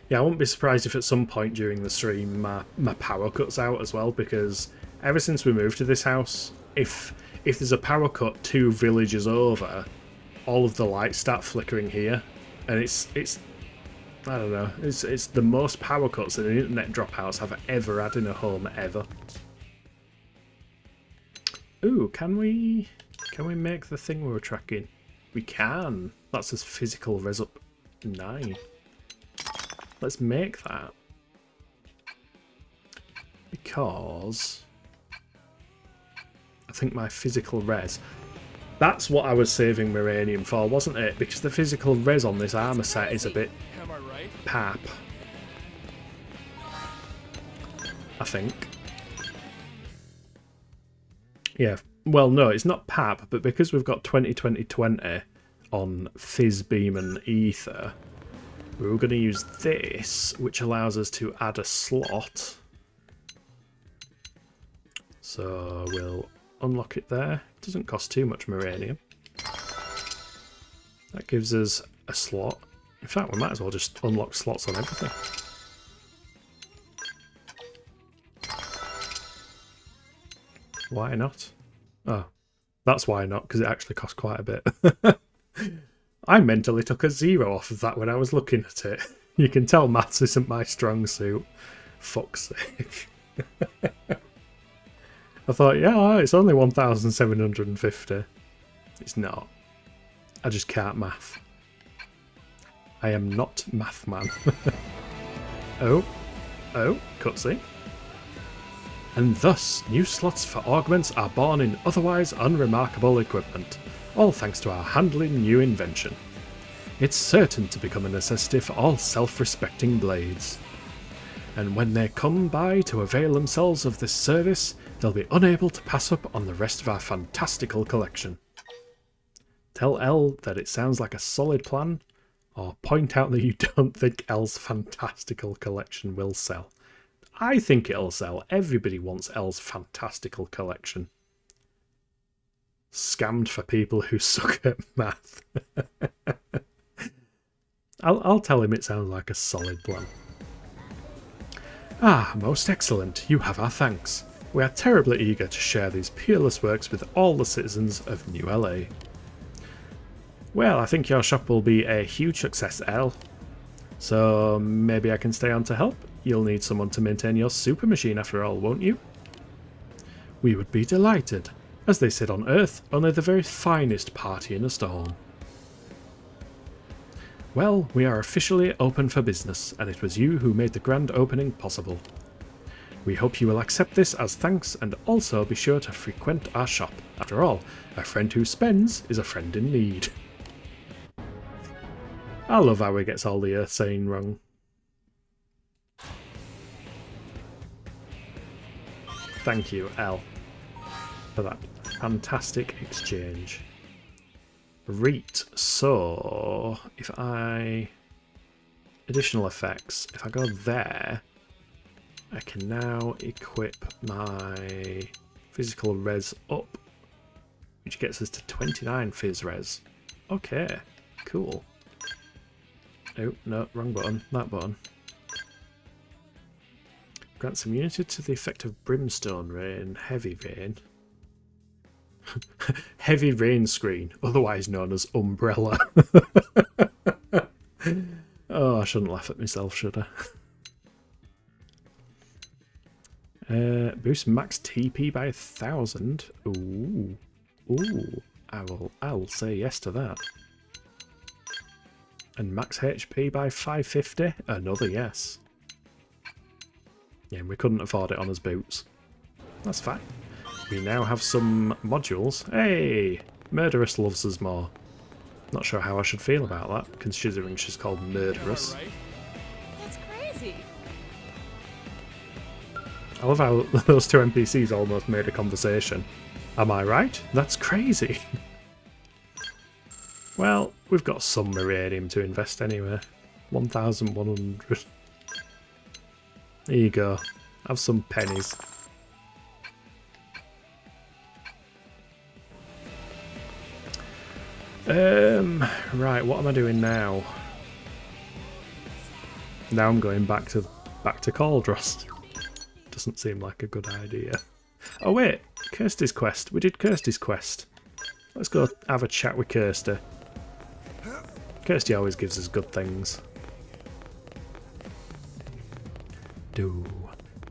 Yeah, I wouldn't be surprised if at some point during the stream my power cuts out as well, because ever since we moved to this house, if there's a power cut 2 villages over, all of the lights start flickering here, and it's I don't know. It's the most power cuts that the internet dropouts have ever had in a home ever. Ooh, can we make the thing we were tracking? We can. That's as physical res up 9. Let's make that. Because I think my physical res... That's what I was saving Moranium for, wasn't it? Because the physical res on this armor set is a bit Am I right? pap. I think. Yeah, well, no, it's not pap, but because we've got 20-20-20 on Fizz, Beam and Ether, we were going to use this, which allows us to add a slot. So we'll unlock it there. It doesn't cost too much Moranium. That gives us a slot. In fact, we might as well just unlock slots on everything. Why not? Oh, that's why not, because it actually costs quite a bit. I mentally took a 0 off of that when I was looking at it. You can tell maths isn't my strong suit. Fuck's sake. I thought, yeah, it's only 1,750. It's not. I just can't math. I am not math man. Oh, cutscene. And thus, new slots for augments are born in otherwise unremarkable equipment, all thanks to our handling new invention. It's certain to become a necessity for all self-respecting blades. And when they come by to avail themselves of this service, they'll be unable to pass up on the rest of our fantastical collection. Tell Elle that it sounds like a solid plan, or point out that you don't think Elle's fantastical collection will sell. I think it'll sell. Everybody wants Elle's fantastical collection. Scammed for people who suck at math. I'll tell him it sounds like a solid plan. Ah, most excellent. You have our thanks. We are terribly eager to share these peerless works with all the citizens of New LA. Well, I think your shop will be a huge success, Elle. So maybe I can stay on to help? You'll need someone to maintain your super machine after all, won't you? We would be delighted. As they said on Earth, only the very finest party in a storm. Well, we are officially open for business, and it was you who made the grand opening possible. We hope you will accept this as thanks and also be sure to frequent our shop. After all, a friend who spends is a friend in need. I love how he gets all the Earth saying wrong. Thank you, Elle, for that fantastic exchange. Right, so if I... additional effects, if I go there, I can now equip my physical res up, which gets us to 29 phys res. Okay, cool. Oh, no, wrong button, that button. Grants immunity to the effect of Brimstone Rain, Heavy Rain. Heavy Rain Screen, otherwise known as Umbrella. Oh, I shouldn't laugh at myself, should I? Boost max TP by 1,000. Ooh. Ooh. I'll say yes to that. And max HP by 550. Another yes. Yeah, we couldn't afford it on his boots. That's fine. We now have some modules. Hey! Murderous loves us more. Not sure how I should feel about that, considering she's called Murderous. Am I right? That's crazy. I love how those two NPCs almost made a conversation. Am I right? That's crazy. Well, we've got some Moranium to invest anyway. 1,100. There you go. Have some pennies. Right, what am I doing now? Now I'm going back to Cauldros. Doesn't seem like a good idea. Oh wait, Kirsty's quest. We did Kirsty's quest. Let's go have a chat with Kirsty. Kirsty always gives us good things. Do.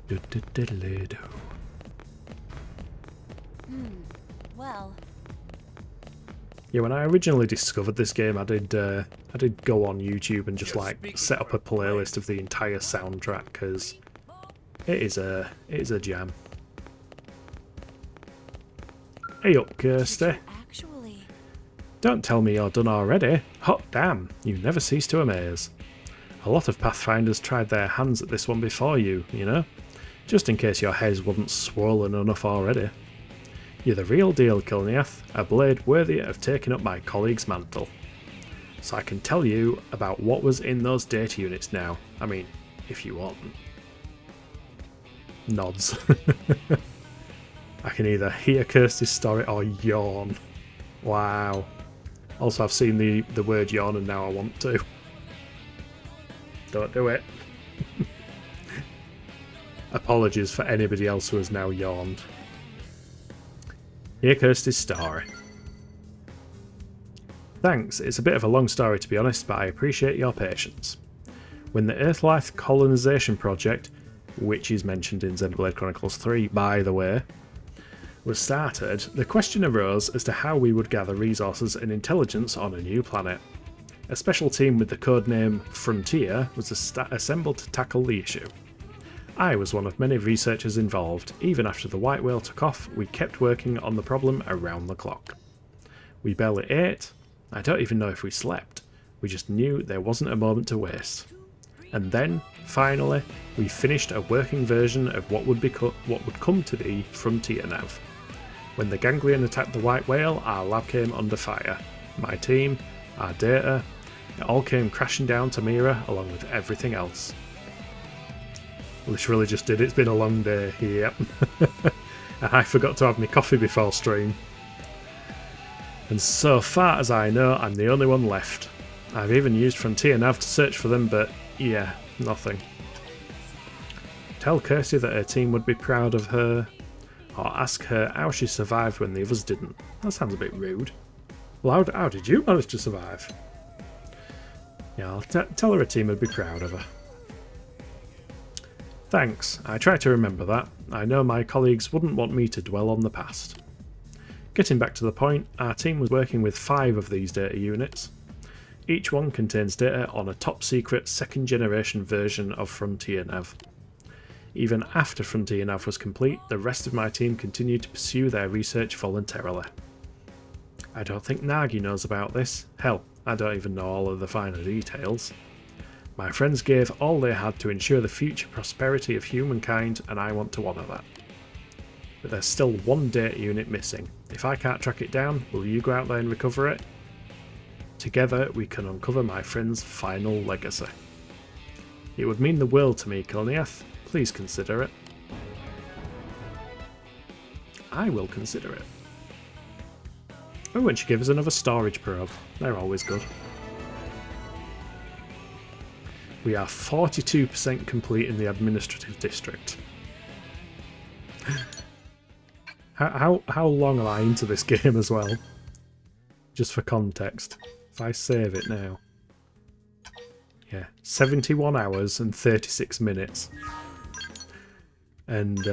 Do do diddly do. Well, Yeah, when I originally discovered this game, I did go on YouTube and just like set up a playlist of the entire soundtrack because it is a jam. Hey up, Kirsty. actually, Don't tell me you're done already. Hot damn, you never cease to amaze. A lot of Pathfinders tried their hands at this one before you, you know? Just in case your head wasn't swollen enough already. You're the real deal, Kilniath, a blade worthy of taking up my colleague's mantle. So I can tell you about what was in those data units now. I mean, if you want. Nods. I can either hear Kirsty's story or yawn. Wow. Also, I've seen the word yawn and now I want to. Don't do it. Apologies for anybody else who has now yawned. Hear Kirsty's story. Thanks, it's a bit of a long story to be honest, but I appreciate your patience. When the Earthlife Colonization Project, which is mentioned in Xenoblade Chronicles 3 by the way, was started, the question arose as to how we would gather resources and intelligence on a new planet. A special team with the codename Frontier was assembled to tackle the issue. I was one of many researchers involved. Even after the white whale took off, we kept working on the problem around the clock. We barely ate. I don't even know if we slept. We just knew there wasn't a moment to waste. And then, finally, we finished a working version of what would come to be Frontier Nav. When the Ganglion attacked the white whale, our lab came under fire. My team, our data, it all came crashing down to Mira along with everything else. Literally just did. It's been a long day here. And I forgot to have my coffee before stream. And so far as I know, I'm the only one left. I've even used Frontier Nav to search for them, but yeah, nothing. Tell Kirsty that her team would be proud of her, or ask her how she survived when the others didn't. That sounds a bit rude. Well, how did you manage to survive? Yeah, I'll tell her team would be proud of her. Thanks, I try to remember that. I know my colleagues wouldn't want me to dwell on the past. Getting back to the point, our team was working with 5 of these data units. Each one contains data on a top secret second generation version of Frontier Nav. Even after Frontier Nav was complete, the rest of my team continued to pursue their research voluntarily. I don't think Nagi knows about this. Hell, I don't even know all of the finer details. My friends gave all they had to ensure the future prosperity of humankind, and I want to honour that. But there's still one data unit missing. If I can't track it down, will you go out there and recover it? Together we can uncover my friend's final legacy. It would mean the world to me, Kilniath. Please consider it. I will consider it. Oh, and she gave us another storage probe. They're always good. We are 42% complete in the administrative district. How long am I into this game as well? Just for context. If I save it now. Yeah, 71 hours and 36 minutes. And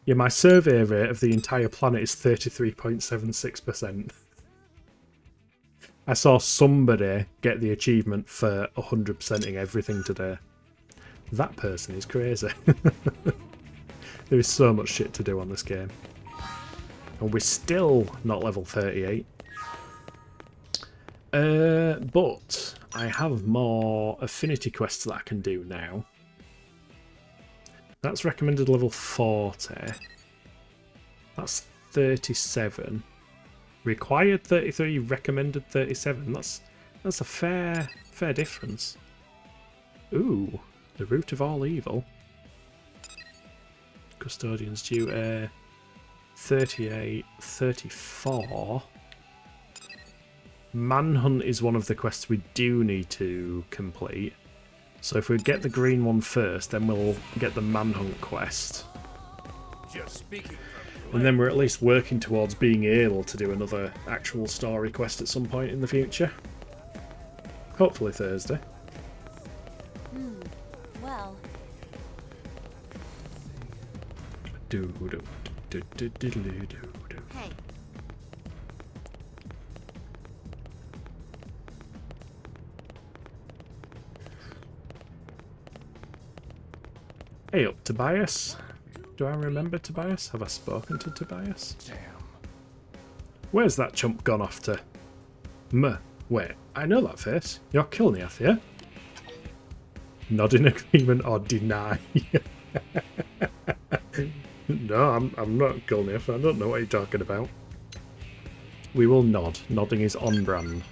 yeah, my survey rate of the entire planet is 33.76%. I saw somebody get the achievement for 100%ing everything today. That person is crazy. There is so much shit to do on this game. And we're still not level 38. But I have more affinity quests that I can do now. That's recommended level 40. That's 37. Required 33, recommended 37. That's a fair difference. Ooh, the root of all evil. Custodian's duty 38, 34. Manhunt is one of the quests we do need to complete. So if we get the green one first, then we'll get the Manhunt quest. Just speaking. And then we're at least working towards being able to do another actual story quest at some point in the future. Hopefully Thursday. Well, Do do do do do do do do. hey. Hey up, Tobias. Do I remember Tobias? Have I spoken to Tobias? Damn. Where's that chump gone off to? Wait, I know that face. You're Kilniath, yeah? Nod in agreement or deny. No, I'm not Kilniath. I don't know what you're talking about. We will nod. Nodding is on brand.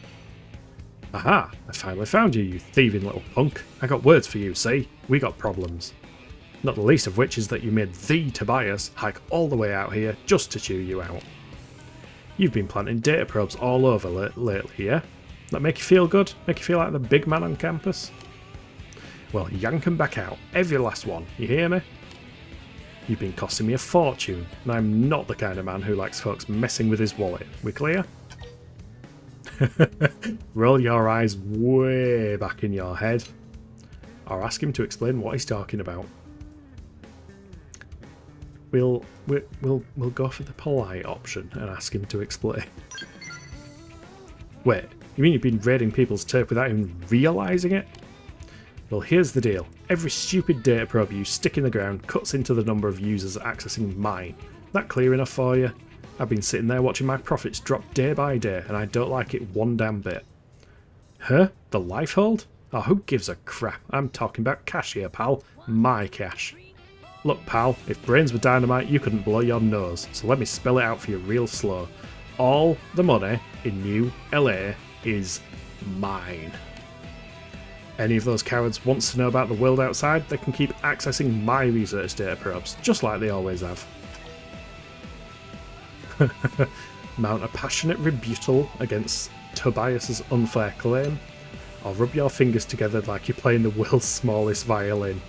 Aha! I finally found you, you thieving little punk. I got words for you, see? We got problems. Not the least of which is that you made the Tobias hike all the way out here just to chew you out. You've been planting data probes all over lately, yeah? That make you feel good? Make you feel like the big man on campus? Well, yank 'em back out. Every last one. You hear me? You've been costing me a fortune, and I'm not the kind of man who likes folks messing with his wallet. We clear? Roll your eyes way back in your head. Or ask him to explain what he's talking about. We'll go for the polite option and ask him to explain. Wait, you mean you've been raiding people's turf without even realising it? Well, here's the deal. Every stupid data probe you stick in the ground cuts into the number of users accessing mine. That clear enough for you? I've been sitting there watching my profits drop day by day, and I don't like it one damn bit. Huh? The life hold? Oh, who gives a crap? I'm talking about cash here, pal. My cash. Look, pal, if brains were dynamite, you couldn't blow your nose, so let me spell it out for you real slow. All the money in New LA is mine. Any of those cowards wants to know about the world outside, they can keep accessing my research data probes, just like they always have. Mount a passionate rebuttal against Tobias's unfair claim, or rub your fingers together like you're playing the world's smallest violin.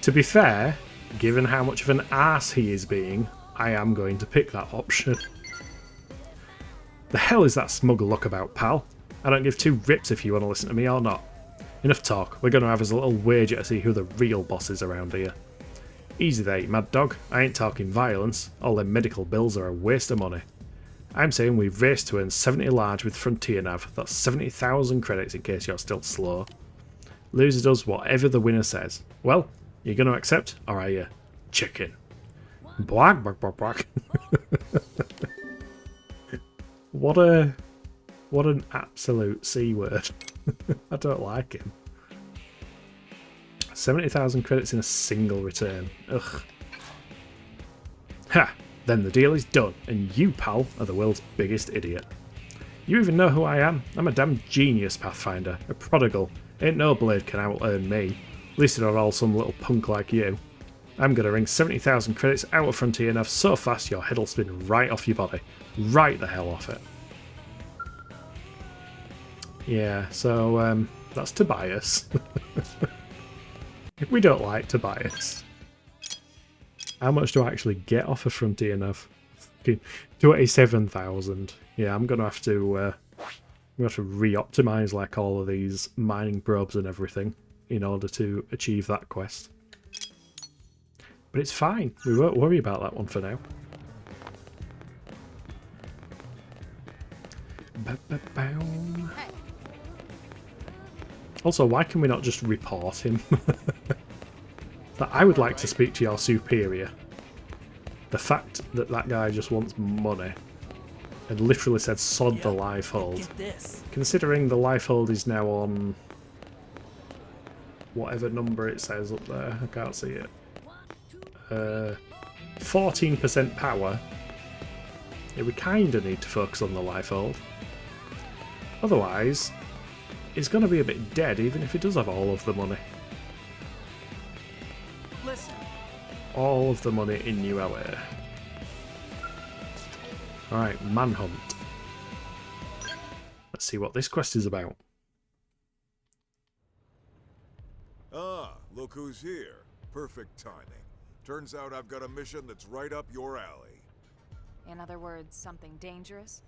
To be fair, given how much of an ass he is being, I am going to pick that option. The hell is that smug look about, pal? I don't give two rips if you want to listen to me or not. Enough talk, we're going to have us a little wager to see who the real boss is around here. Easy there, you mad dog. I ain't talking violence. All them medical bills are a waste of money. I'm saying we race to earn 70 large with Frontier Nav. That's 70,000 credits in case you're still slow. Loser does whatever the winner says. Well, you going to accept, or are you chicken? Black, black, black, black. What an absolute C word. I don't like him. 70,000 credits in a single return. Ugh. Ha! Then the deal is done, and you, pal, are the world's biggest idiot. You even know who I am? I'm a damn genius, Pathfinder. A prodigal. Ain't no blade can out-earn me. At least not all some little punk like you. I'm gonna wring 70,000 credits out of Frontier Nav so fast your head'll spin right off your body. Right the hell off it. Yeah, so, that's Tobias. We don't like Tobias. How much do I actually get off of Frontier Nav? 27,000. Yeah, I'm gonna have to re-optimize like all of these mining probes and everything in order to achieve that quest. But it's fine. We won't worry about that one for now. Also, why can we not just report him? That I would like to speak to your superior. The fact that that guy just wants money and literally said sod the life hold. Considering the life hold is now on whatever number it says up there, I can't see it. 14% power. Yeah, we kind of need to focus on the life hold. Otherwise, it's going to be a bit dead even if it does have all of the money. Listen. All of the money in New LA. Alright, Manhunt. Let's see what this quest is about. Ah, look who's here. Perfect timing. Turns out I've got a mission that's right up your alley. In other words, something dangerous?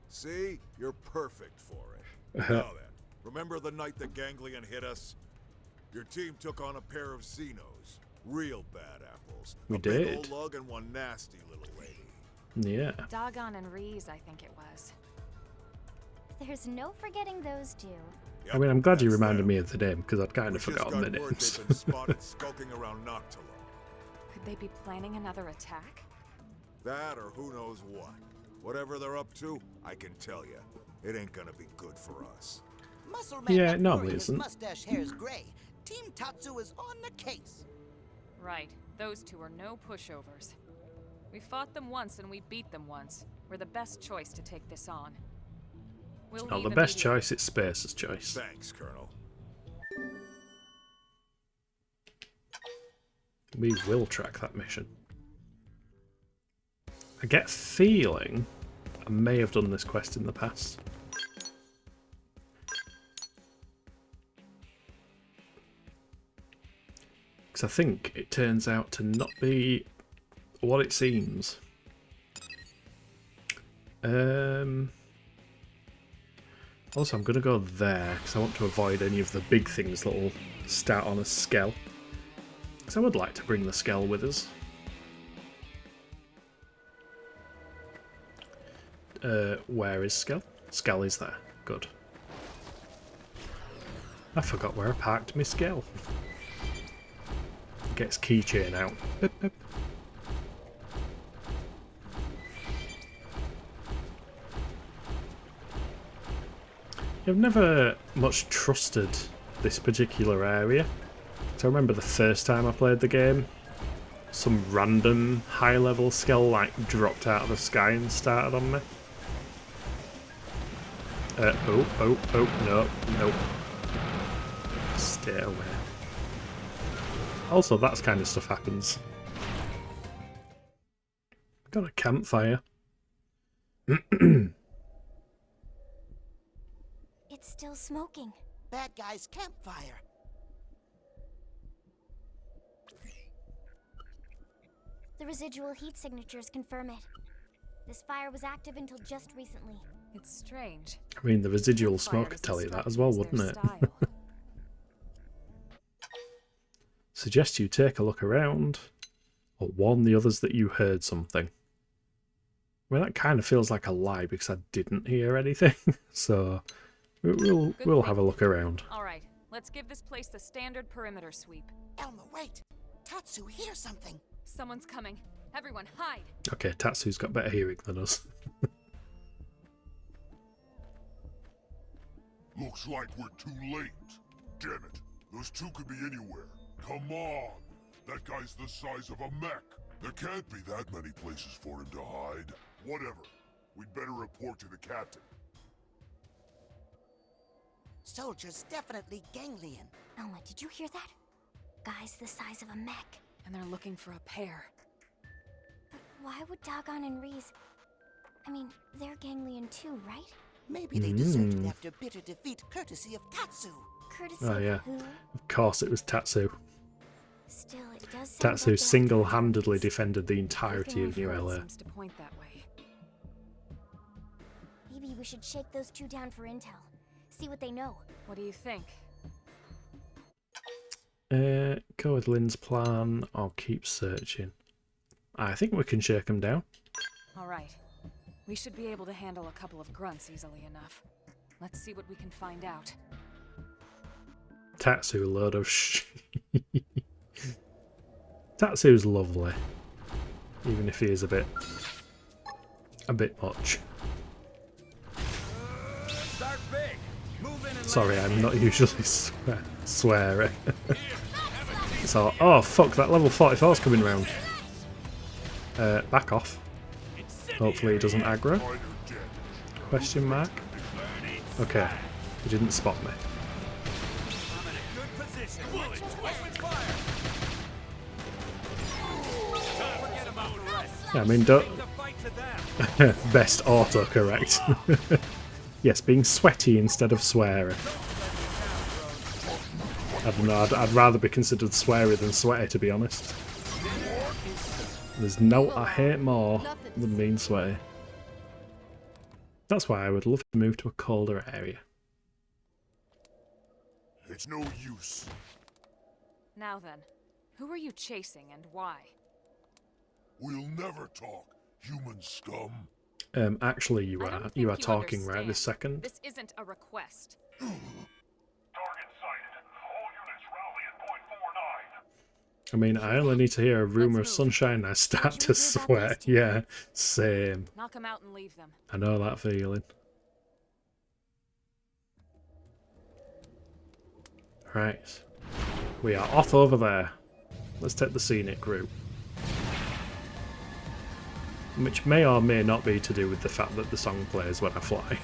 See? You're perfect for it. Now then, Remember the night the ganglion hit us? Your team took on a pair of Xenos. Real bad apples. We a big did. old lug and one nasty little lady. Yeah. Doggone and Reese, I think it was. There's no forgetting those two. I mean, I'm glad you That's reminded them. me of the name, because I'd kind We of just forgotten got the word names. they've been spotted skulking around Noctula. Could they be planning another attack? That or who knows what. Whatever they're up to, I can tell you, it ain't gonna be good for us. Muscle man Yeah, up no, worried it his isn't. mustache hair is gray. Team Tatsu is on the case. Right. Those two are no pushovers. We fought them once and we beat them once. We're the best choice to take this on. We'll Not leave the best immediately. choice, it's Space's choice. Thanks, Colonel. We will track that mission. I get a feeling I may have done this quest in the past. Because I think it turns out to not be what it seems. Also, I'm going to go there because I want to avoid any of the big things that will start on a skell. Because I would like to bring the skell with us. Where is Skell? Skell is there. Good. I forgot where I parked my Skell. Gets keychain out. Beep, beep. I've never much trusted this particular area. So I remember the first time I played the game, some random high-level Skell like dropped out of the sky and started on me. No. Stay away. Also, that kind of stuff happens. Got a campfire. It's still smoking. Bad guy's campfire. The residual heat signatures confirm it. This fire was active until just recently. It's strange. I mean, the residual Campfire smoke is could tell you that as as well, destructive wouldn't as it? their style. Suggest you take a look around, or warn the others that you heard something. I mean, that kind of feels like a lie because I didn't hear anything, so we'll Good have a look around. All right, let's give this place the standard perimeter sweep. Elma, wait. Tatsu, hear something. Someone's coming. Everyone, hide! Okay, Tatsu's got better hearing than us. Looks like we're too late. Damn it. Those two could be anywhere. Come on. That guy's the size of a mech. There can't be that many places for him to hide. Whatever. We'd better report to the captain. Soldier's definitely ganglion. Elma, did you hear that? Guy's the size of a mech. And they're looking for a pair. But why would Dagon and Reese... I mean, they're ganglion too, right? Maybe they deserted after bitter defeat courtesy of Tatsu. Courtesy Oh, yeah. of who? Of course it was Tatsu. Still, it does sound Tatsu like they're single-handedly after defended the Everything entirety of I've New heard LA. seems to point that way. Maybe we should shake those two down for intel. See what they know. What do you think? Go with Lynn's plan, or keep searching. I think we can shake them down. All right. We should be able to handle a couple of grunts easily enough. Let's see what we can find out. Tatsu, a load of Tatsu's lovely. Even if he is a bit much. Start big. Move in and Sorry, land I'm not usually swearing. So, oh fuck, that level 44's coming round. Back off. Hopefully he doesn't aggro. Minor damage. Question mark. Okay, he didn't spot me. I'm in a good position. Open fire. Forget about the rest. Yeah, I mean, don't... Take the fight to them. Best autocorrect. Yes, being sweaty instead of sweary. I don't know, I'd rather be considered sweary than sweaty, to be honest. There's no I hate more than being sweaty. That's why I would love to move to a colder area. It's no use. Now then, who are you chasing and why? We'll never talk, human scum. Actually, I don't you think are talking right this understand. second. This isn't a request. Target sighted. All units rally at point 49. I mean, I only need to hear a rumor of Let's move. sunshine and I start Did to you hear that sweat. last Yeah, same. Knock them out and leave them. I know that feeling. Right. We are off over there. Let's take the scenic route. Which may or may not be to do with the fact that the song plays when I fly.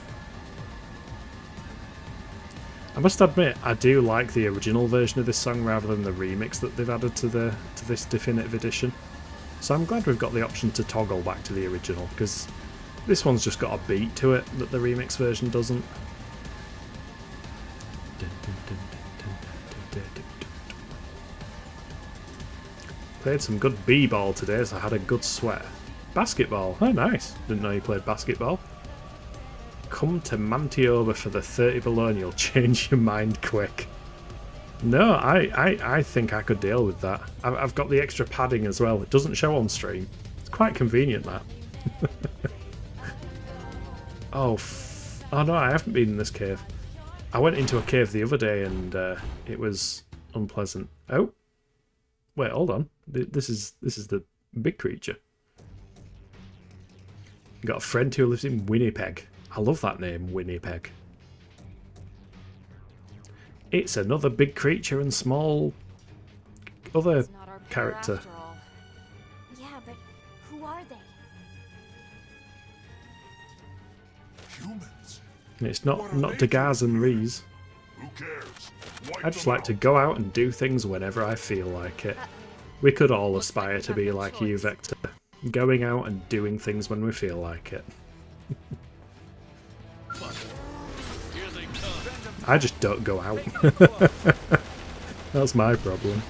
I must admit, I do like the original version of this song rather than the remix that they've added to this definitive edition. So I'm glad we've got the option to toggle back to the original, because this one's just got a beat to it that the remix version doesn't. Played some good b-ball today, so I had a good sweat. Basketball, oh nice. Didn't know you played basketball. Come to Mantioba for the 30 below and you'll change your mind quick. No, I think I could deal with that. I've got the extra padding as well. It doesn't show on stream. It's quite convenient, that. Oh no, I haven't been in this cave. I went into a cave the other day and it was unpleasant. Oh, wait, hold on. This is the big creature. Got a friend who lives in Winnipeg. I love that name, Winnipeg. It's another big creature and small other It's not our pair character. after all. Yeah, but who are they? Humans? It's not Dagaz and Rees. Who cares? Wipe I just them like to out. go out and do things whenever I feel like it. We could all aspire to be like you, Vector. Going out and doing things when we feel like it. I just don't go out. That's my problem.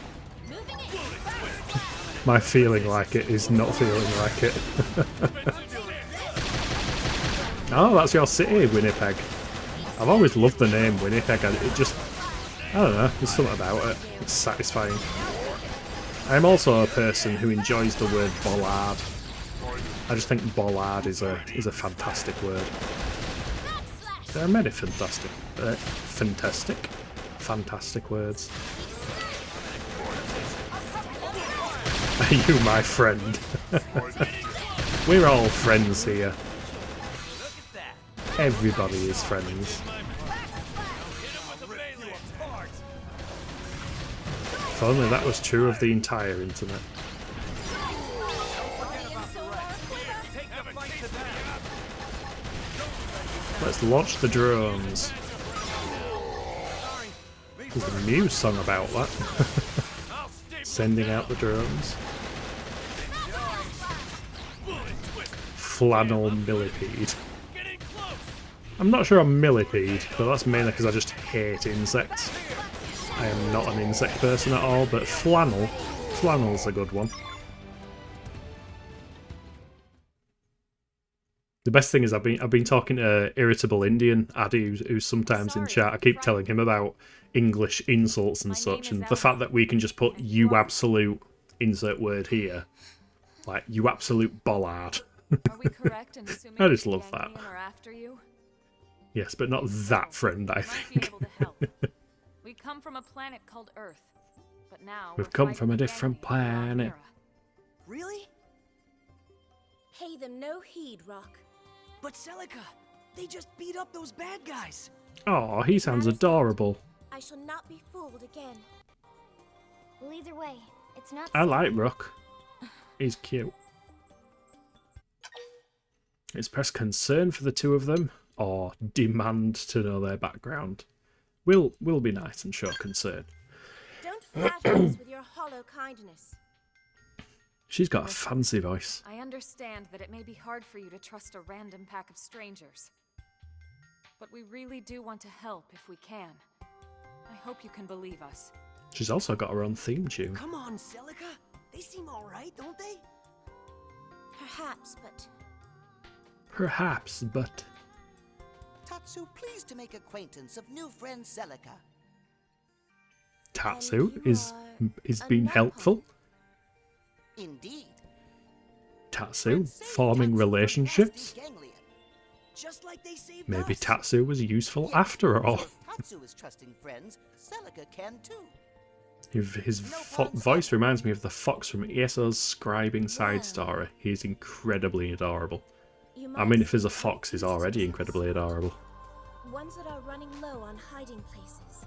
My feeling like it is not feeling like it. Oh, that's your city, Winnipeg. I've always loved the name Winnipeg. It just, I don't know, there's something about it. It's satisfying. I'm also a person who enjoys the word bollard. I just think bollard is a fantastic word. There are many fantastic words. Are you my friend? We're all friends here. Everybody is friends. If only that was true of the entire internet. Let's launch the drones. There's a Muse song about that. Sending out the drones. Flannel millipede. I'm not sure I'm millipede, but that's mainly because I just hate insects. I am not an insect person at all, but flannel's a good one. The best thing is I've been talking to Irritable Indian Addy, who's sometimes in chat. I keep telling him about English insults and such, and the fact that we can just put "you absolute" insert word here, like "you absolute bollard." Are we correct in assuming I just the love that. Ganglion are after you? Yes, but not that friend, I Might be think. able to help. We come from a planet called Earth, but now We've we're come fighting from a the different Ganglion in planet. Almira. Really? Pay them no heed, Rock. But Celica, they just beat up those bad guys. Oh, he sounds adorable. I shall not be fooled again. Well, either way, it's not. I like Rook. He's cute. Express concern for the two of them, or demand to know their background. We'll be nice and show concern. Don't flatter us with your hollow kindness. She's got a fancy voice. I understand that it may be hard for you to trust a random pack of strangers. But we really do want to help if we can. I hope you can believe us. She's also got her own theme tune. Come on, Celica. They seem alright, don't they? Perhaps, but Perhaps, but... Tatsu, pleased to make acquaintance of new friend Celica. Tatsu And you is are being a helpful. Indeed. Tatsu Friends say forming Tatsu were relationships. nasty ganglion. Just like they saved Maybe us. Tatsu was useful Yes, after all. so if Tatsu is trusting friends, Celica can too. His No puns voice ever. reminds me of the fox from ESO's scribing side Well. story. He's incredibly adorable. You I might mean, if see there's a other fox, he's creatures already of incredibly some sort. adorable. Ones that are running low on hiding places.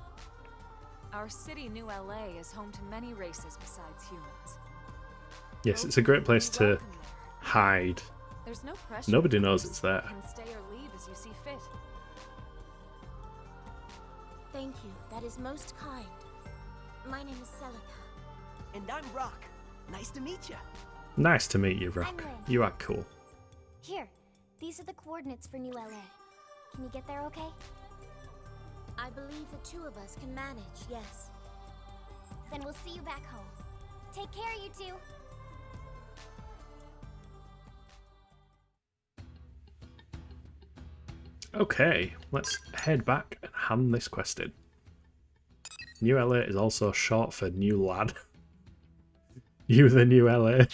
Our city, New LA, is home to many races besides humans. Yes, it's a great place We to welcome there. hide. There's no pressure. Nobody of knows course. it's there. You can stay or leave as you see fit. Thank you. That is most kind. My name is Celica. And I'm Rock. Nice to meet you. Nice to meet you, Rock. I'm Lynn. You are cool. Here, these are the coordinates for New LA. Can you get there okay? I believe the two of us can manage, yes. Then we'll see you back home. Take care, you two. Okay, let's head back and hand this quest in. New LA is also short for new lad. You the new LA.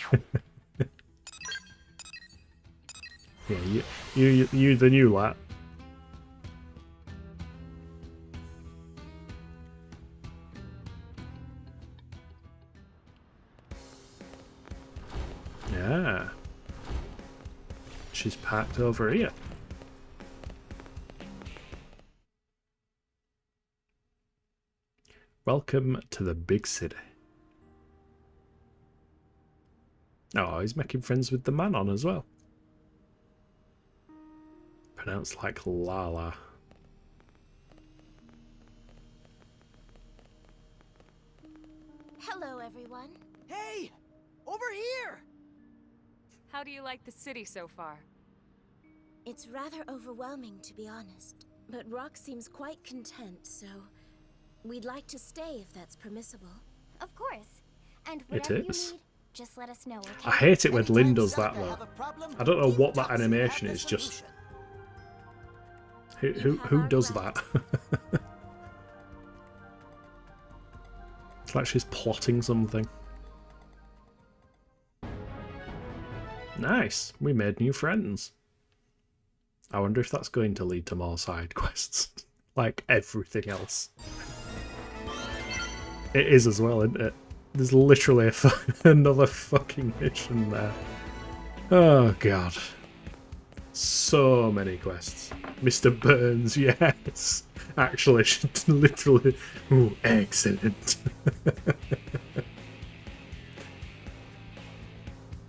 Yeah, you the new lad. Yeah. She's parked over here. Welcome to the big city. Oh, he's making friends with the man on as well. Pronounced like Lala. Hello, everyone. Hey! Over here! How do you like the city so far? It's rather overwhelming, to be honest. But Rock seems quite content, so we'd like to stay if that's permissible. Of course. And whatever you is. need, just let us know, okay? I hate it when Anytime Lynn does that Celica though. have a problem, I don't know Team what that Tatsu animation have the is, just solution. who does that? It's like she's plotting something. Nice, we made new friends. I wonder if that's going to lead to more side quests, like everything else. It is as well, isn't it? There's literally another fucking mission there. Oh god. So many quests. Mr. Burns, yes. Actually, she literally... Ooh, excellent.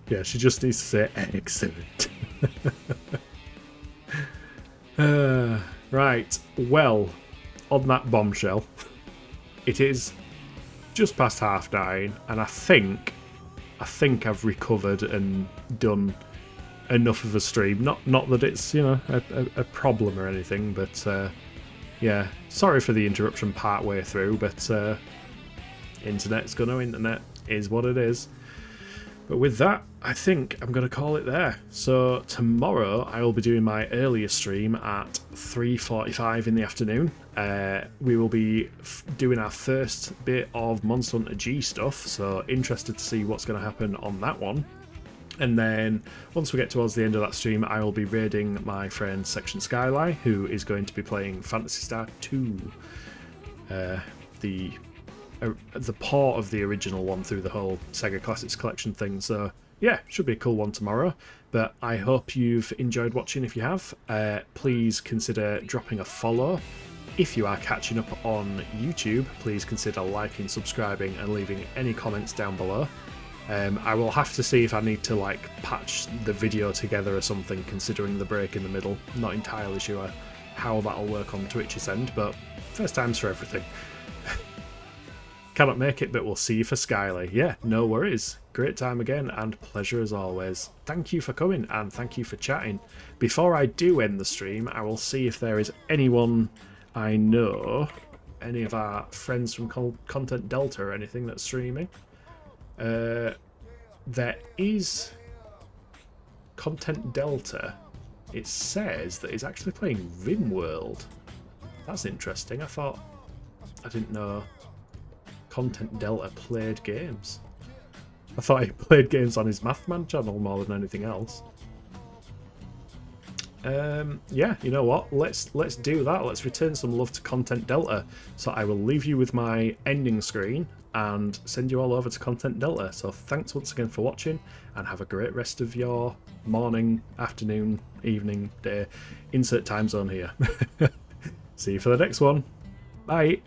Yeah, she just needs to say excellent. Right, well, on that bombshell, it is just past 9:30, and I think I've recovered and done enough of a stream. Not that it's, you know, a problem or anything, but yeah, sorry for the interruption part way through, but internet's gonna internet, is what it is. But with that, I think I'm going to call it there. So tomorrow I will be doing my earlier stream at 3:45 in the afternoon. We will be doing our first bit of Monster Hunter G stuff, so interested to see what's going to happen on that one. And then once we get towards the end of that stream, I will be raiding my friend Section Skyline, who is going to be playing Phantasy Star 2, the port of the original one through the whole Sega Classics collection thing. So yeah, should be a cool one tomorrow. But I hope you've enjoyed watching. If you have, please consider dropping a follow. If you are catching up on YouTube, please consider liking, subscribing, and leaving any comments down below. I will have to see if I need to like patch the video together or something, considering the break in the middle. Not entirely sure how that'll work on Twitch's end, but first time's for everything. Cannot make it, but we'll see you for Skyly. Yeah, no worries. Great time again, and pleasure as always. Thank you for coming, and thank you for chatting. Before I do end the stream, I will see if there is anyone I know, any of our friends from Content Delta or anything that's streaming. There is Content Delta. It says that he's actually playing RimWorld. That's interesting. I didn't know Content Delta played games. I thought he played games on his Mathman channel more than anything else. Yeah, you know what? Let's do that. Let's return some love to Content Delta. So I will leave you with my ending screen and send you all over to Content Delta. So thanks once again for watching, and have a great rest of your morning, afternoon, evening, day. Insert time zone here. See you for the next one. Bye.